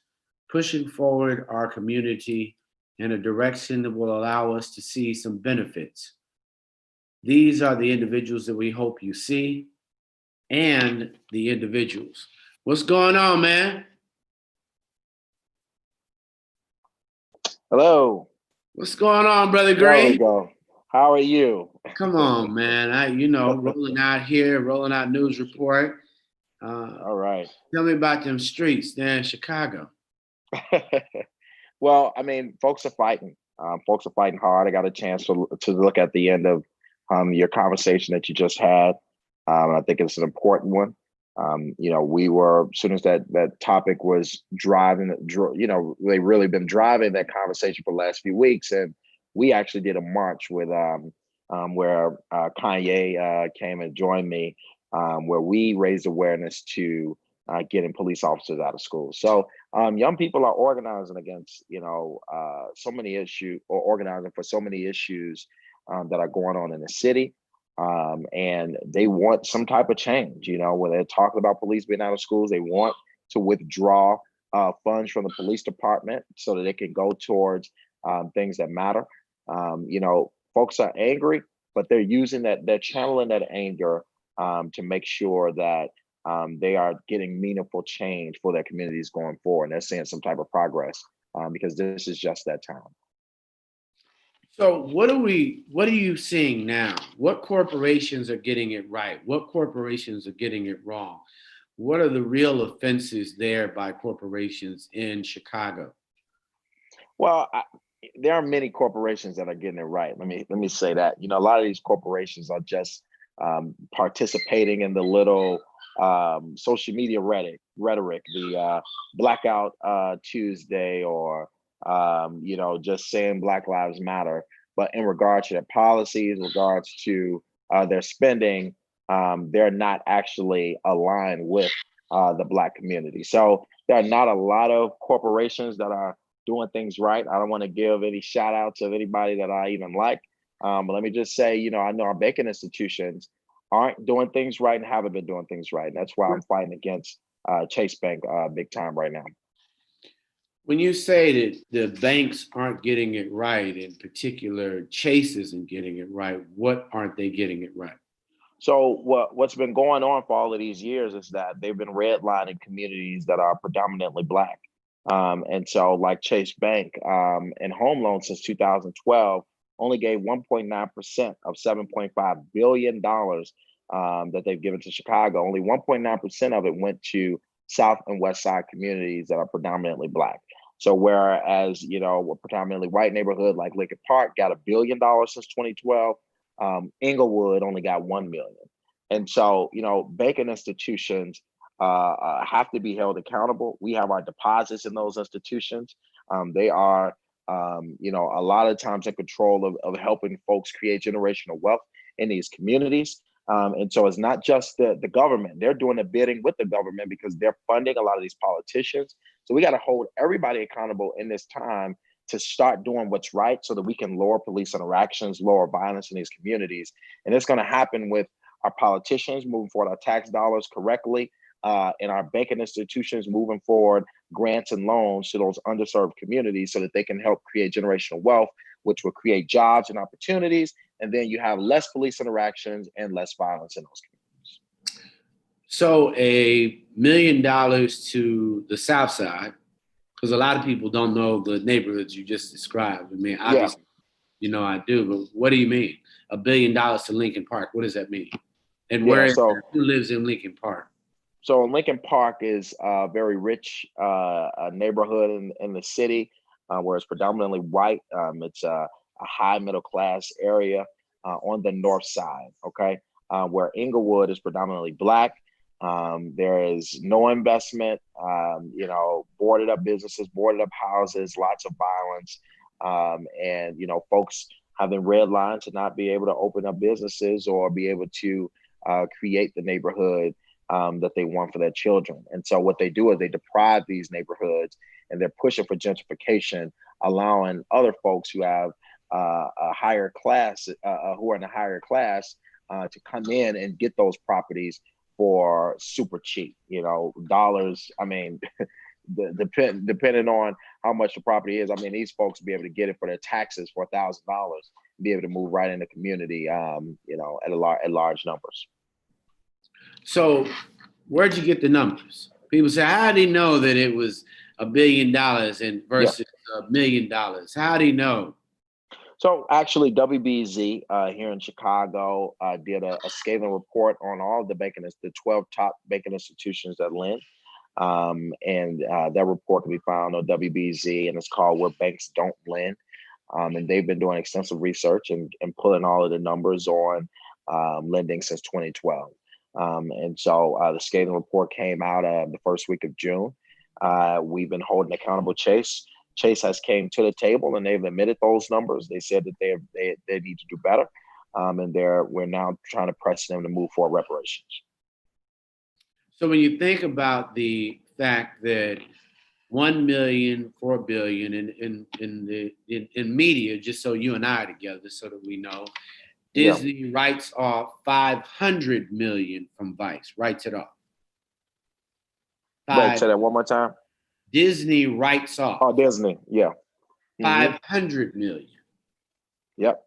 pushing forward our community in a direction that will allow us to see some benefits. These are the individuals that we hope you see, and the individuals. What's going on, man? Hello. What's going on, Brother There we Gray? go. How are you? Come on, man. Rolling out here, Rolling Out News Report. All right. Tell me about them streets there in Chicago. Well, I mean, folks are fighting. Folks are fighting hard. I got a chance to look at the end of your conversation that you just had. I think it's an important one. We were, as soon as that topic was driving, they really been driving that conversation for the last few weeks. And we actually did a march with where Kanye came and joined me, where we raised awareness to getting police officers out of school. So young people are organizing against, so many issues, or organizing for so many issues that are going on in the city. And they want some type of change, when they're talking about police being out of schools, they want to withdraw funds from the police department so that they can go towards things that matter. Folks are angry, but they're using they're channeling that anger to make sure that they are getting meaningful change for their communities going forward. And they're seeing some type of progress because this is just that time. So what are you seeing now? What corporations are getting it right? What corporations are getting it wrong? What are the real offenses there by corporations in Chicago? Well, there are many corporations that are getting it right. Let me say that. A lot of these corporations are just participating in the little social media rhetoric, the Blackout Tuesday, or just saying Black Lives Matter. But in regards to their policies, in regards to their spending, they're not actually aligned with the Black community. So there are not a lot of corporations that are doing things right. I don't want to give any shout outs of anybody that I even like. But let me just say, I know our banking institutions aren't doing things right and haven't been doing things right. And that's why I'm fighting against Chase Bank big time right now. When you say that the banks aren't getting it right, in particular, Chase isn't getting it right, what aren't they getting it right? So what's been going on for all of these years is that they've been redlining communities that are predominantly Black. And so like Chase Bank and home loans since 2012 only gave 1.9% of $7.5 billion that they've given to Chicago, only 1.9% of it went to South and West Side communities that are predominantly Black. So whereas, a predominantly white neighborhood like Lincoln Park got $1 billion since 2012, Inglewood only got 1 million. And so, banking institutions have to be held accountable. We have our deposits in those institutions. They are, a lot of times in control of helping folks create generational wealth in these communities. And so it's not just the government. They're doing the bidding with the government because they're funding a lot of these politicians. So we got to hold everybody accountable in this time to start doing what's right so that we can lower police interactions, lower violence in these communities. And it's going to happen with our politicians moving forward our tax dollars correctly, and our banking institutions moving forward grants and loans to those underserved communities so that they can help create generational wealth, which will create jobs and opportunities. And then you have less police interactions and less violence in those communities. So $1 million to the South Side, because a lot of people don't know the neighborhoods you just described. I mean, obviously, I do, but what do you mean? $1 billion to Lincoln Park, what does that mean? And who lives in Lincoln Park? So Lincoln Park is a very rich neighborhood in the city, where it's predominantly white. It's a high middle class area on the north side, okay? Where Inglewood is predominantly Black. There is no investment, boarded up businesses, boarded up houses, lots of violence, and folks having red lines to not be able to open up businesses or be able to create the neighborhood that they want for their children. And so what they do is they deprive these neighborhoods, and they're pushing for gentrification, allowing other folks who have a higher class, who are in a higher class, to come in and get those properties for super cheap, dollars. I mean, depending on how much the property is, I mean, these folks will be able to get it for their taxes for $1,000, be able to move right in the community, at large numbers. So where'd you get the numbers? People say, how do you know that it was $1 billion and versus $1 million? How do you know? So actually, WBZ here in Chicago did a scathing report on all of the 12 top banking institutions that lend. And that report can be found on WBZ, and it's called Where Banks Don't Lend. And they've been doing extensive research and pulling all of the numbers on lending since 2012. And so the scathing report came out the first week of June. We've been holding accountable Chase. Chase has came to the table and they've admitted those numbers. They said that they need to do better. And we're now trying to press them to move for reparations. So when you think about the fact that 1 million, 4 billion in media, just so you and I are together, so that we know, Disney writes off 500 million from Vice, writes it off. Wait, say that one more time. Disney writes off. Oh, Disney, yeah. 500 million. Yep.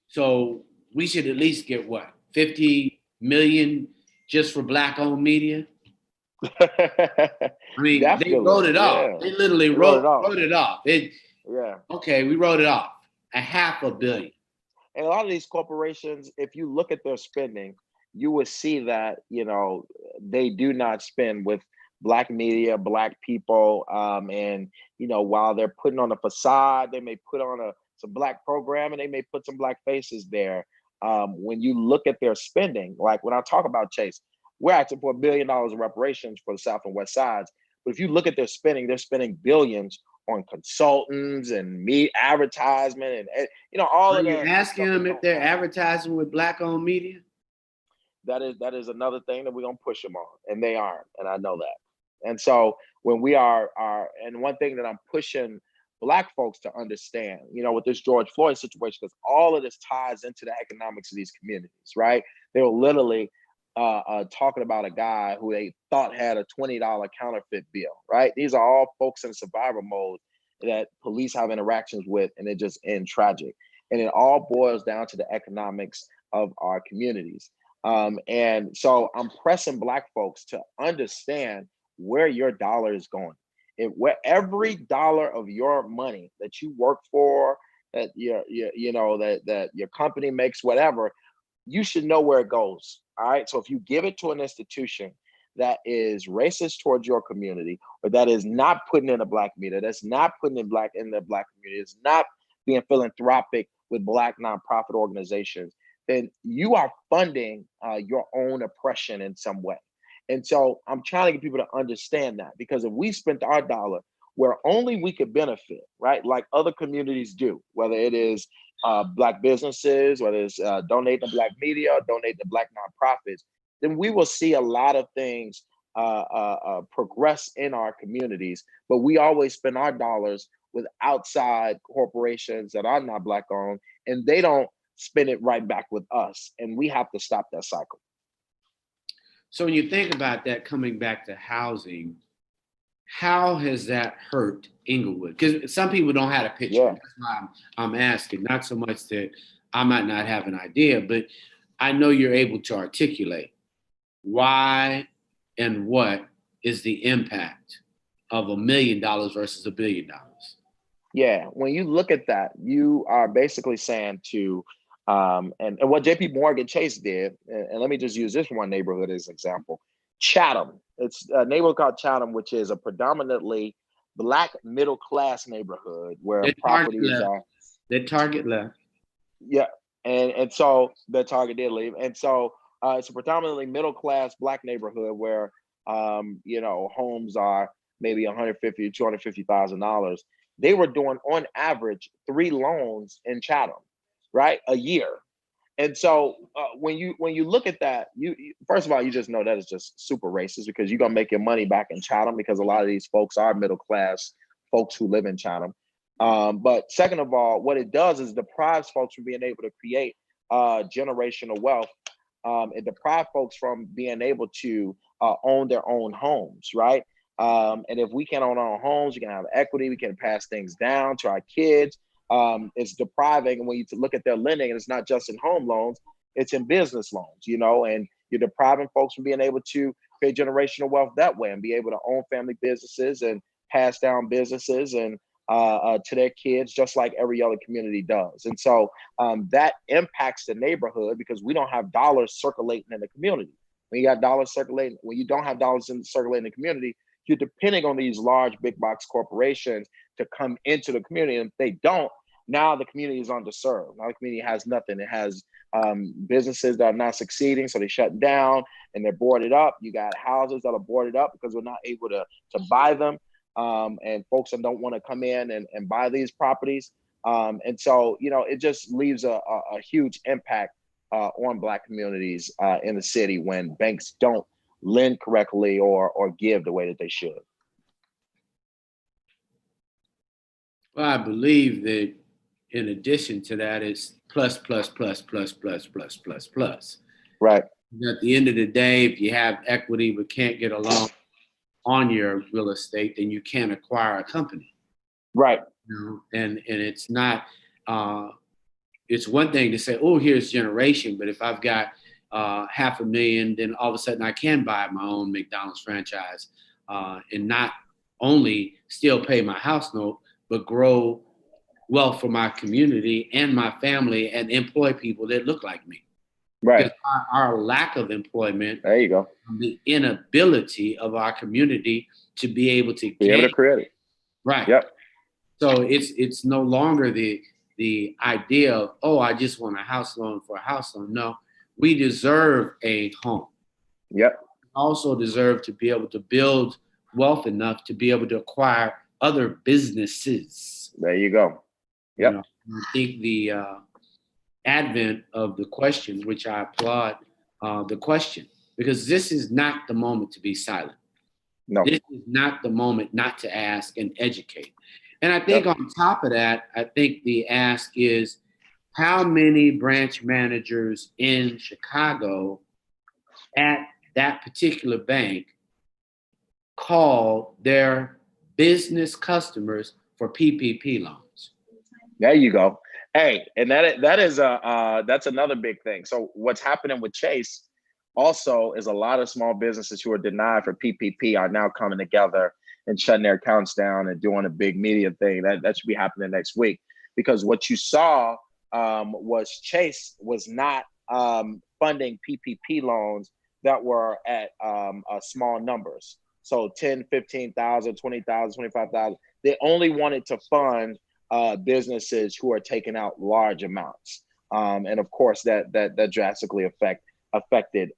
So we should at least get what, 50 million just for Black-owned media? I mean, they wrote it off. They literally wrote it off. Okay, we wrote it off. $500 million. And a lot of these corporations, if you look at their spending, you will see that, they do not spend with Black media, Black people. And, while they're putting on a facade, they may put on some Black programming, they may put some Black faces there. When you look at their spending, like when I talk about Chase, we're asking for $1 billion in reparations for the South and West Sides. But if you look at their spending, they're spending billions on consultants and advertisement and all of that. You're asking them if they're advertising with Black-owned media? That is another thing that we're gonna push them on, and they aren't, and I know that. And so when we are and one thing that I'm pushing Black folks to understand, with this George Floyd situation, because all of this ties into the economics of these communities, right? They were literally talking about a guy who they thought had a $20 counterfeit bill, right? These are all folks in survival mode that police have interactions with, and it just ends tragic. And it all boils down to the economics of our communities. And so I'm pressing Black folks to understand where your dollar is going. Where every dollar of your money that you work for, that that your company makes, whatever, you should know where it goes. All right. So if you give it to an institution that is racist towards your community, or that is not putting in a black media, that's not putting in the black community, is not being philanthropic with black nonprofit organizations, then you are funding your own oppression in some way. And so I'm trying to get people to understand that, because if we spent our dollar where only we could benefit, right, like other communities do, whether it is black businesses, whether it's donate to black media, or donate to black nonprofits, then we will see a lot of things progress in our communities. But we always spend our dollars with outside corporations that are not black owned, and they don't spend it right back with us. And we have to stop that cycle. So when you think about that, coming back to housing, how has that hurt Inglewood? Because some people don't have a picture. Yeah. That's why I'm asking. Not so much that I might not have an idea, but I know you're able to articulate why and what is the impact of $1 million versus $1 billion. Yeah, when you look at that, you are basically saying to, and what JP Morgan Chase did, and let me just use this one neighborhood as an example, Chatham. It's a neighborhood called Chatham, which is a predominantly black middle class neighborhood where properties are. The Target left. Yeah, and so the Target did leave, and so it's a predominantly middle class black neighborhood where homes are maybe $150,000 to $250,000. They were doing on average 3 loans in Chatham, right, a year. And so when you look at that, you first of all, you just know that it's just super racist, because you're gonna make your money back in Chatham, because a lot of these folks are middle class folks who live in Chatham. But second of all, what it does is deprives folks from being able to create generational wealth. It deprives folks from being able to own their own homes, right? And if we can own our own homes, we can have equity, we can pass things down to our kids. It's depriving, and when you look at their lending, and it's not just in home loans, it's in business loans, and you're depriving folks from being able to create generational wealth that way and be able to own family businesses and pass down businesses and to their kids, just like every other community does. And so that impacts the neighborhood, because we don't have dollars circulating in the community. When you got dollars circulating, when you don't have dollars circulating in the community, you're depending on these large big box corporations to come into the community. And if they don't, now the community is underserved. Now the community has nothing. It has businesses that are not succeeding, so they shut down and they're boarded up. You got houses that are boarded up because we're not able to buy them. And folks that don't want to come in and buy these properties. And so, it just leaves a huge impact on Black communities in the city when banks don't lend correctly or give the way that they should. Well, I believe that in addition to that, it's plus, plus, plus, plus, plus, plus, plus, plus. Right. At the end of the day, if you have equity but can't get along on your real estate, then you can't acquire a company. Right. And it's not, it's one thing to say, oh, here's generation, but if I've got $500,000, then all of a sudden I can buy my own McDonald's franchise and not only still pay my house note, but grow wealth for my community and my family and employ people that look like me. Right. Because our lack of employment, there you go, the inability of our community to be able to create it. Right. Yep. So it's no longer the idea of, oh, I just want a house loan for a house loan. No, we deserve a home. Yep. We also deserve to be able to build wealth enough to be able to acquire other businesses. There you go. Yep. I think the advent of the question, which I applaud the question, because this is not the moment to be silent. No. This is not the moment not to ask and educate. And I think on top of that, I think the ask is, how many branch managers in Chicago at that particular bank call their business customers for PPP loans? There you go. Hey, and that is that's another big thing. So what's happening with Chase also is a lot of small businesses who are denied for PPP are now coming together and shutting their accounts down and doing a big media thing. That should be happening next week, because what you saw was Chase was not funding PPP loans that were at small numbers. So 10, 15,000, 20,000, 25,000. They only wanted to fund businesses who are taking out large amounts. And of course, that drastically affected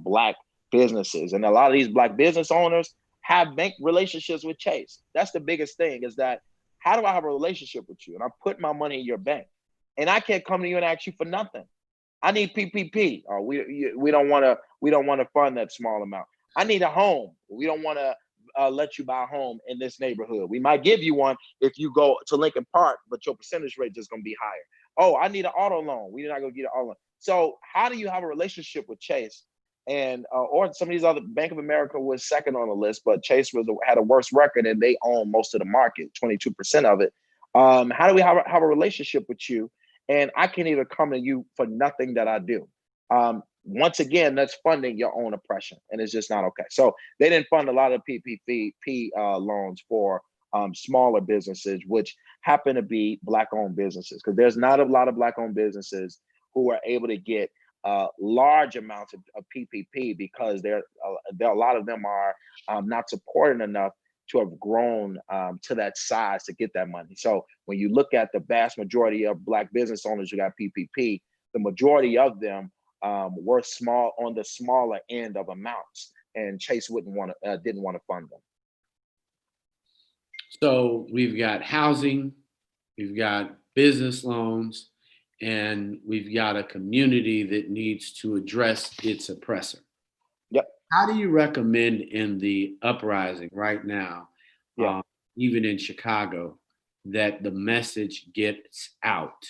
Black businesses. And a lot of these Black business owners have bank relationships with Chase. That's the biggest thing, is that how do I have a relationship with you? And I put my money in your bank, and I can't come to you and ask you for nothing. I need PPP. Or we don't want to fund that small amount. I need a home. We don't want to let you buy a home in this neighborhood. We might give you one if you go to Lincoln Park, but your percentage rate is going to be higher. Oh, I need an auto loan. We're not going to get an auto loan. So how do you have a relationship with Chase? And or some of these other, Bank of America was second on the list, but Chase had a worse record, and they own most of the market, 22% of it. How do we have a relationship with you? And I can't even come to you for nothing that I do. Once again, that's funding your own oppression, and it's just not okay. So they didn't fund a lot of PPP loans for smaller businesses, which happen to be Black-owned businesses, because there's not a lot of Black-owned businesses who are able to get large amounts of PPP, because a lot of them are not supported enough to have grown to that size to get that money. So when you look at the vast majority of Black business owners who got PPP, the majority of them were small, on the smaller end of amounts, and Chase didn't want to fund them. So we've got housing, we've got business loans, and we've got a community that needs to address its oppressor. Yep. How do you recommend in the uprising right now, even in Chicago, that the message gets out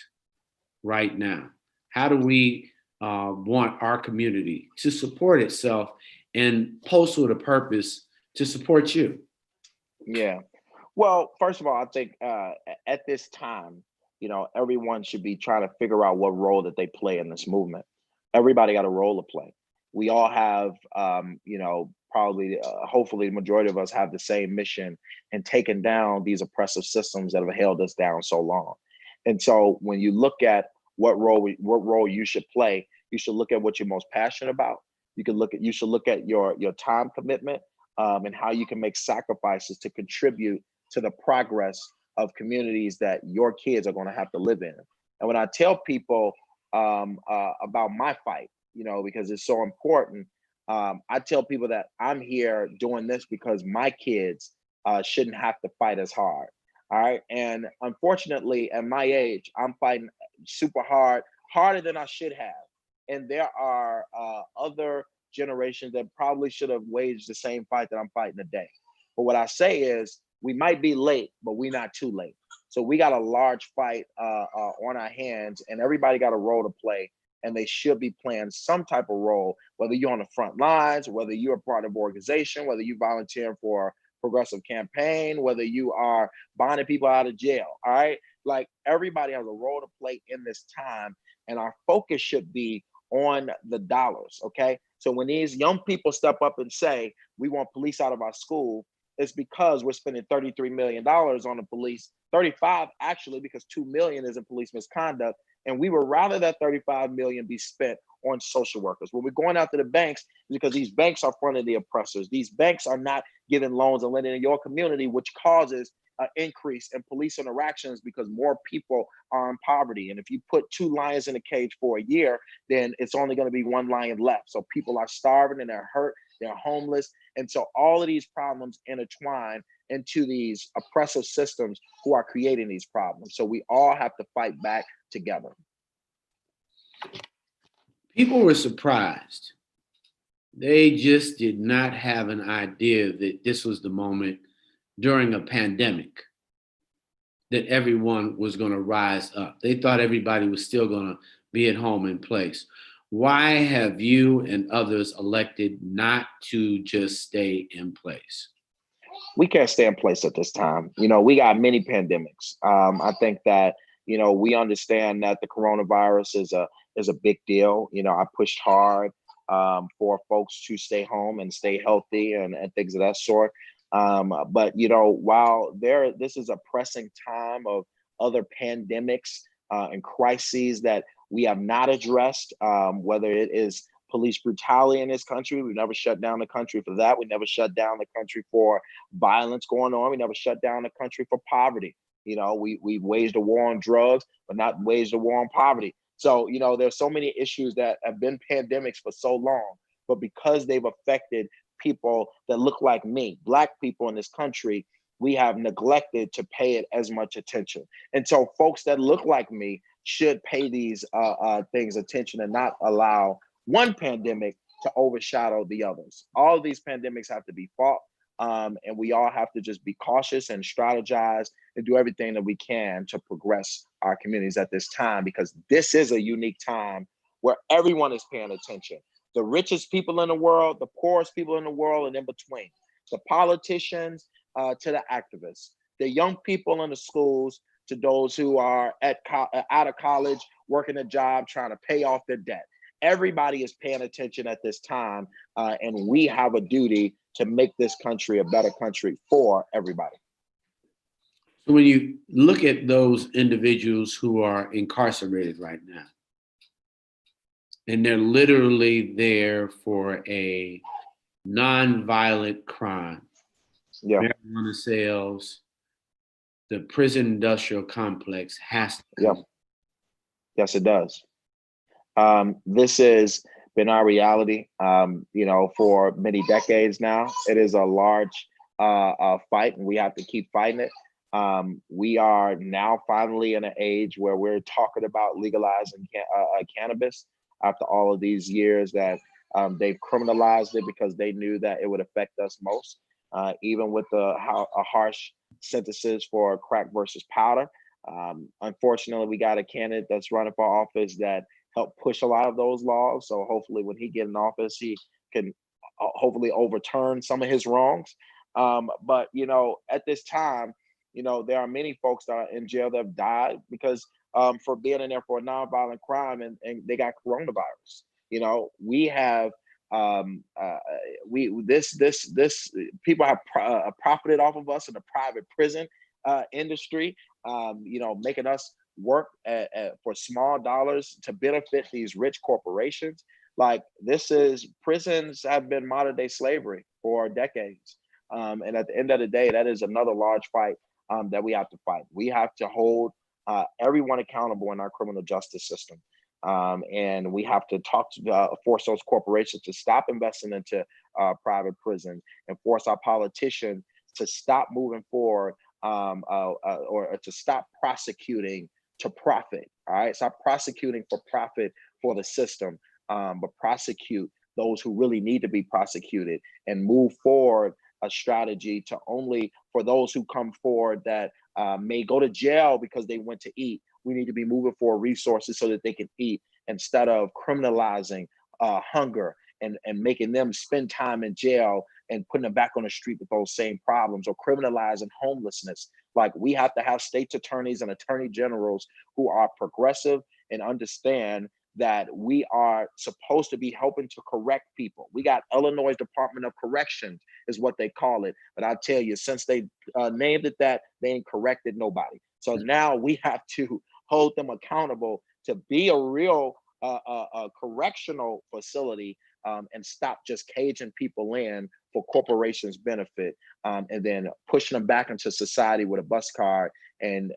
right now? How do we want our community to support itself and post with a purpose to support you? Yeah. Well, first of all, I think at this time, everyone should be trying to figure out what role that they play in this movement. Everybody got a role to play. We all have, probably, hopefully, the majority of us have the same mission in taking down these oppressive systems that have held us down so long. And so when you look at what role you should play, you should look at what you're most passionate about. You should look at your time commitment and how you can make sacrifices to contribute to the progress of communities that your kids are going to have to live in. And when I tell people about my fight, because it's so important, I tell people that I'm here doing this because my kids shouldn't have to fight as hard. All right. And unfortunately, at my age, I'm fighting super hard, harder than I should have. And there are other generations that probably should have waged the same fight that I'm fighting today. But what I say is, we might be late, but we're not too late. So we got a large fight on our hands, and everybody got a role to play, and they should be playing some type of role, whether you're on the front lines, whether you're a part of an organization, whether you volunteer for a progressive campaign, whether you are bonding people out of jail, all right? Like, everybody has a role to play in this time, and our focus should be on the dollars, okay? So when these young people step up and say, we want police out of our school, it's because we're spending $33 million on the police, 35 actually, because 2 million is in police misconduct. And we would rather that 35 million be spent on social workers. When we're going after the banks, because these banks are funding the oppressors. These banks are not giving loans and lending in your community, which causes an increase in police interactions because more people are in poverty. And if you put 2 lions in a cage for a year, then it's only going to be 1 lion left. So people are starving and they're hurt, they're homeless. And so all of these problems intertwine into these oppressive systems who are creating these problems. So we all have to fight back together. People were surprised. They just did not have an idea that this was the moment during a pandemic that everyone was going to rise up. They thought everybody was still going to be at home in place. Why have you and others elected not to just stay in place? We can't stay in place at this time. We got many pandemics. I think that, we understand that the coronavirus is a big deal. I pushed hard for folks to stay home and stay healthy and things of that sort. But, while this is a pressing time of other pandemics and crises that We have not addressed whether it is police brutality in this country. We've never shut down the country for that. We never shut down the country for violence going on. We never shut down the country for poverty. You know, we've waged a war on drugs, but not waged a war on poverty. So, you know, there's so many issues that have been pandemics for so long, but because they've affected people that look like me, Black people in this country, we have neglected to pay it as much attention. And so folks that look like me should pay these things attention and not allow one pandemic to overshadow the others. All of these pandemics have to be fought, and we all have to just be cautious and strategize and do everything that we can to progress our communities at this time, because this is a unique time where everyone is paying attention. The richest people in the world, the poorest people in the world, and in between. The politicians to the activists, the young people in the schools to those who are out of college, working a job, trying to pay off their debt. Everybody is paying attention at this time, and we have a duty to make this country a better country for everybody. So when you look at those individuals who are incarcerated right now, and they're literally there for a non-violent crime, marijuana sales, the prison industrial complex has to come. Yes, it does. This has been our reality, you know, for many decades now. It is a large fight, and we have to keep fighting it. We are now finally in an age where we're talking about legalizing cannabis after all of these years that they've criminalized it because they knew that it would affect us most, even with a harsh sentences for crack versus powder. Unfortunately, we got a candidate that's running for office that helped push a lot of those laws. So hopefully when he gets in office, he can hopefully overturn some of his wrongs. But, you know, at this time, you know, there are many folks that are in jail that have died because for being in there for a nonviolent crime and they got coronavirus. You know, we have people have profited off of us in the private prison industry, you know, making us work for small dollars to benefit these rich corporations. Like prisons have been modern day slavery for decades. And at the end of the day, that is another large fight that we have to fight. We have to hold everyone accountable in our criminal justice system. And we have to force those corporations to stop investing into private prisons and force our politicians to stop moving forward or to stop prosecuting to profit. All right, stop prosecuting for profit for the system, but prosecute those who really need to be prosecuted and move forward a strategy to only for those who come forward that may go to jail because they went to eat. We need to be moving for resources so that they can eat instead of criminalizing hunger and making them spend time in jail and putting them back on the street with those same problems, or criminalizing homelessness. Like, we have to have states attorneys and attorney generals who are progressive and understand that we are supposed to be helping to correct people. We got Illinois Department of Corrections is what they call it. But I tell you, since they named it that, they ain't corrected nobody. So now we have to hold them accountable to be a real correctional facility and stop just caging people in for corporations' benefit, and then pushing them back into society with a bus card. And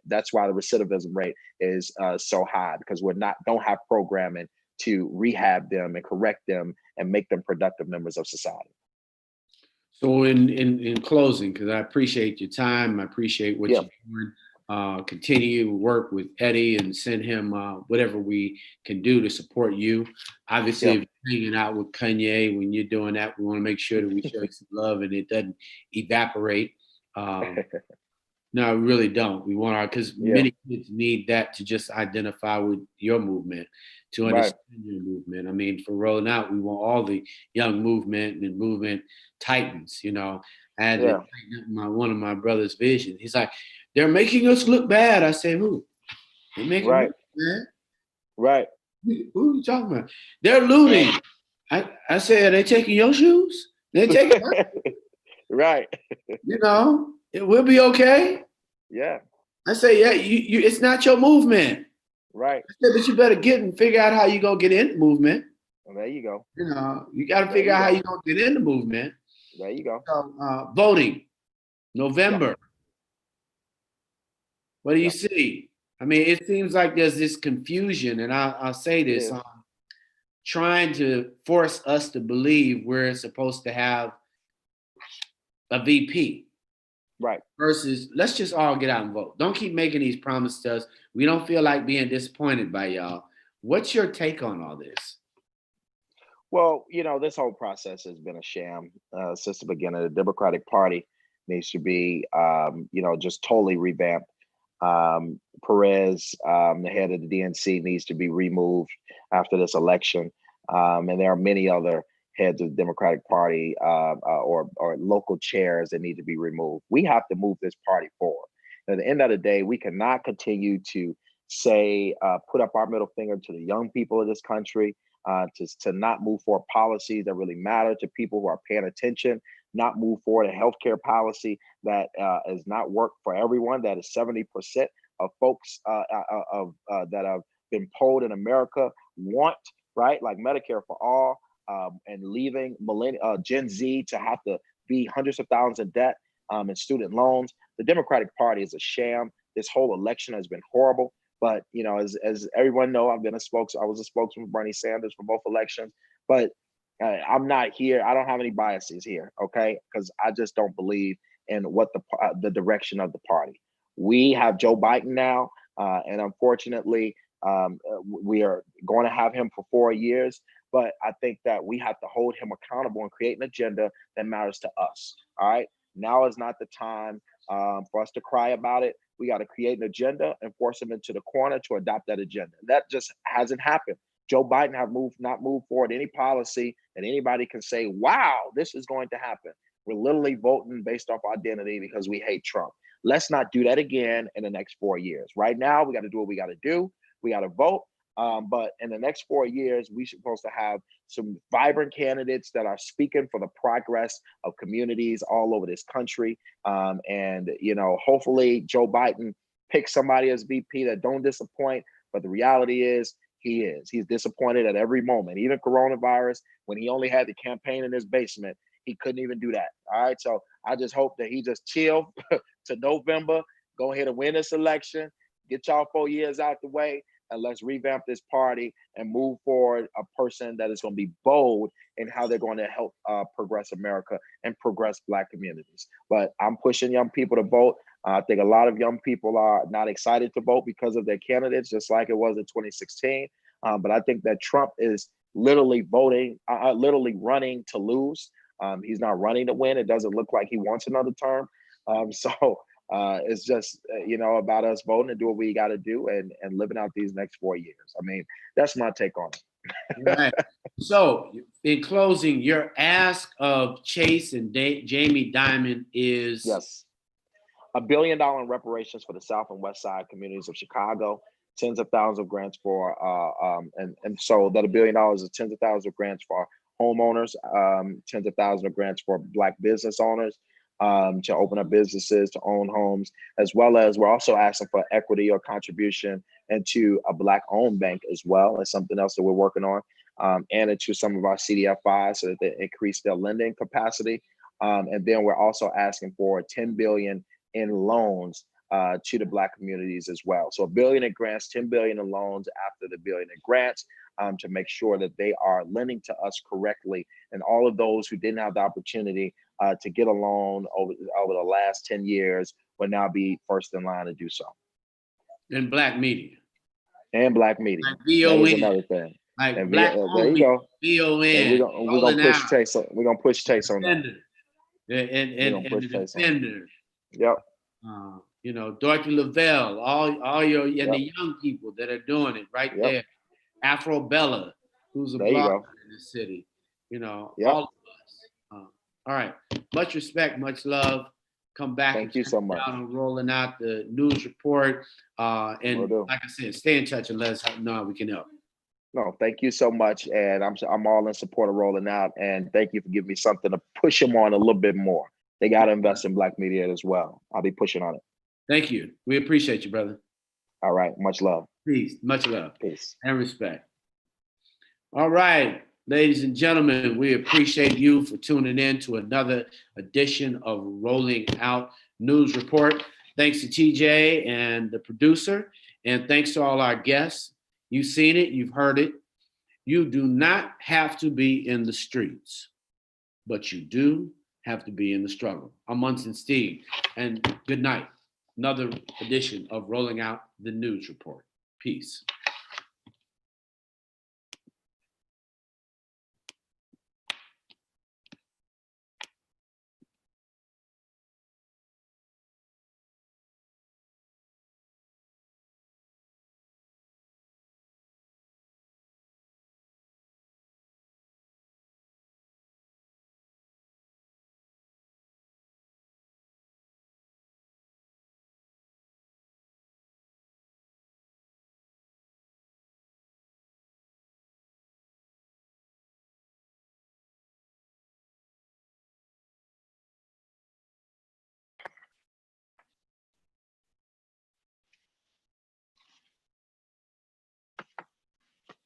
that's why the recidivism rate is so high, because don't have programming to rehab them and correct them and make them productive members of society. So in closing, because I appreciate your time, I appreciate what you're doing. Continue to work with Eddie and send him whatever we can do to support you. Obviously, if you're hanging out with Kanye, when you're doing that, we want to make sure that we show you some love and it doesn't evaporate. No, we really don't. We want because many kids need that to just identify with your movement, to understand your movement. I mean, for rolling out, we want all the young movement and movement titans, you know. I had one of my brother's vision. He's like, they're making us look bad. I said, who? They're making us look bad? Right. Who are you talking about? They're looting. I said, are they taking your shoes? They're taking Right. You know, we'll be okay. Yeah. I say, yeah, you it's not your movement. Right. But you better get and figure out how you gonna get in the movement. Well, there you go. You know, you got to figure out how you gonna get in the movement. There you go. So, voting, November. Yeah. What do you see? I mean, it seems like there's this confusion, and I'll say this: trying to force us to believe we're supposed to have a VP. Right. Versus, let's just all get out and vote. Don't keep making these promises to us. We don't feel like being disappointed by y'all. What's your take on all this? Well, you know, this whole process has been a sham since the beginning. The Democratic Party needs to be, you know, just totally revamped. Perez, the head of the DNC, needs to be removed after this election. And there are many other heads of the Democratic Party or local chairs that need to be removed. We have to move this party forward. At the end of the day, we cannot continue to say, put up our middle finger to the young people of this country, to not move forward policies that really matter to people who are paying attention, not move forward a healthcare policy that has not worked for everyone. That is 70% of folks that have been polled in America want, right? Like Medicare for all. And leaving Gen Z to have to be hundreds of thousands in debt and student loans. The Democratic Party is a sham. This whole election has been horrible. But you know, as everyone know, I was a spokesman for Bernie Sanders for both elections. But I'm not here. I don't have any biases here, okay? Because I just don't believe in what the direction of the party. We have Joe Biden now, and unfortunately, we are going to have him for 4 years. But I think that we have to hold him accountable and create an agenda that matters to us. All right. Now is not the time for us to cry about it. We got to create an agenda and force him into the corner to adopt that agenda. That just hasn't happened. Joe Biden have not moved forward any policy that anybody can say, wow, this is going to happen. We're literally voting based off identity because we hate Trump. Let's not do that again in the next 4 years. Right now, we got to do what we got to do. We got to vote. But in the next 4 years, we're supposed to have some vibrant candidates that are speaking for the progress of communities all over this country. And, you know, hopefully Joe Biden picks somebody as VP that don't disappoint. But the reality is he's disappointed at every moment. Even coronavirus, when he only had the campaign in his basement, he couldn't even do that. All right. So I just hope that he just chill to November, go ahead and win this election, get y'all 4 years out the way. And let's revamp this party and move forward a person that is going to be bold in how they're going to help progress America and progress Black communities. But I'm pushing young people to vote. I think a lot of young people are not excited to vote because of their candidates, just like it was in 2016. But I think that Trump is literally literally running to lose. He's not running to win. It doesn't look like he wants another term. It's just, you know, about us voting and do what we got to do and living out these next 4 years. I mean, that's my take on it. Right. So in closing, your ask of Chase and Jamie Dimon is? Yes. $1 billion in reparations for the South and West Side communities of Chicago, tens of thousands of grants for, and so that $1 billion is tens of thousands of grants for homeowners, tens of thousands of grants for Black business owners, to open up businesses, to own homes, as well as we're also asking for equity or contribution into a Black-owned bank as well. That's something else that we're working on, and into some of our CDFIs so that they increase their lending capacity. And then we're also asking for $10 billion in loans to the Black communities as well. So $1 billion in grants, $10 billion in loans after the $1 billion in grants, to make sure that they are lending to us correctly. And all of those who didn't have the opportunity to get a loan over the last 10 years will now be first in line to do so. And Black media. And Black media. Like that is another thing. Like and Black there you go. VON. We're gonna push Chase. We're gonna push Chase on that. And the defenders. Yep. You know, Dorothy Lavelle, all your and the young people that are doing it right there. Afro Bella, who's a blogger in the city. You know, all of us. All right. Much respect, much love. Come back. Thank you so much. And rolling out the news report. And like I said, stay in touch and let us know how we can help. No, thank you so much. And I'm all in support of rolling out. And thank you for giving me something to push them on a little bit more. They got to invest in Black media as well. I'll be pushing on it. Thank you. We appreciate you, brother. All right. Much love. Peace. Much love. Peace. And respect. All right, ladies and gentlemen, we appreciate you for tuning in to another edition of Rolling Out News Report. Thanks to TJ and the producer, and thanks to all our guests. You've seen it, you've heard it. You do not have to be in the streets, but you do have to be in the struggle. I'm Munson Steve, and good night. Another edition of Rolling Out the News Report. Peace.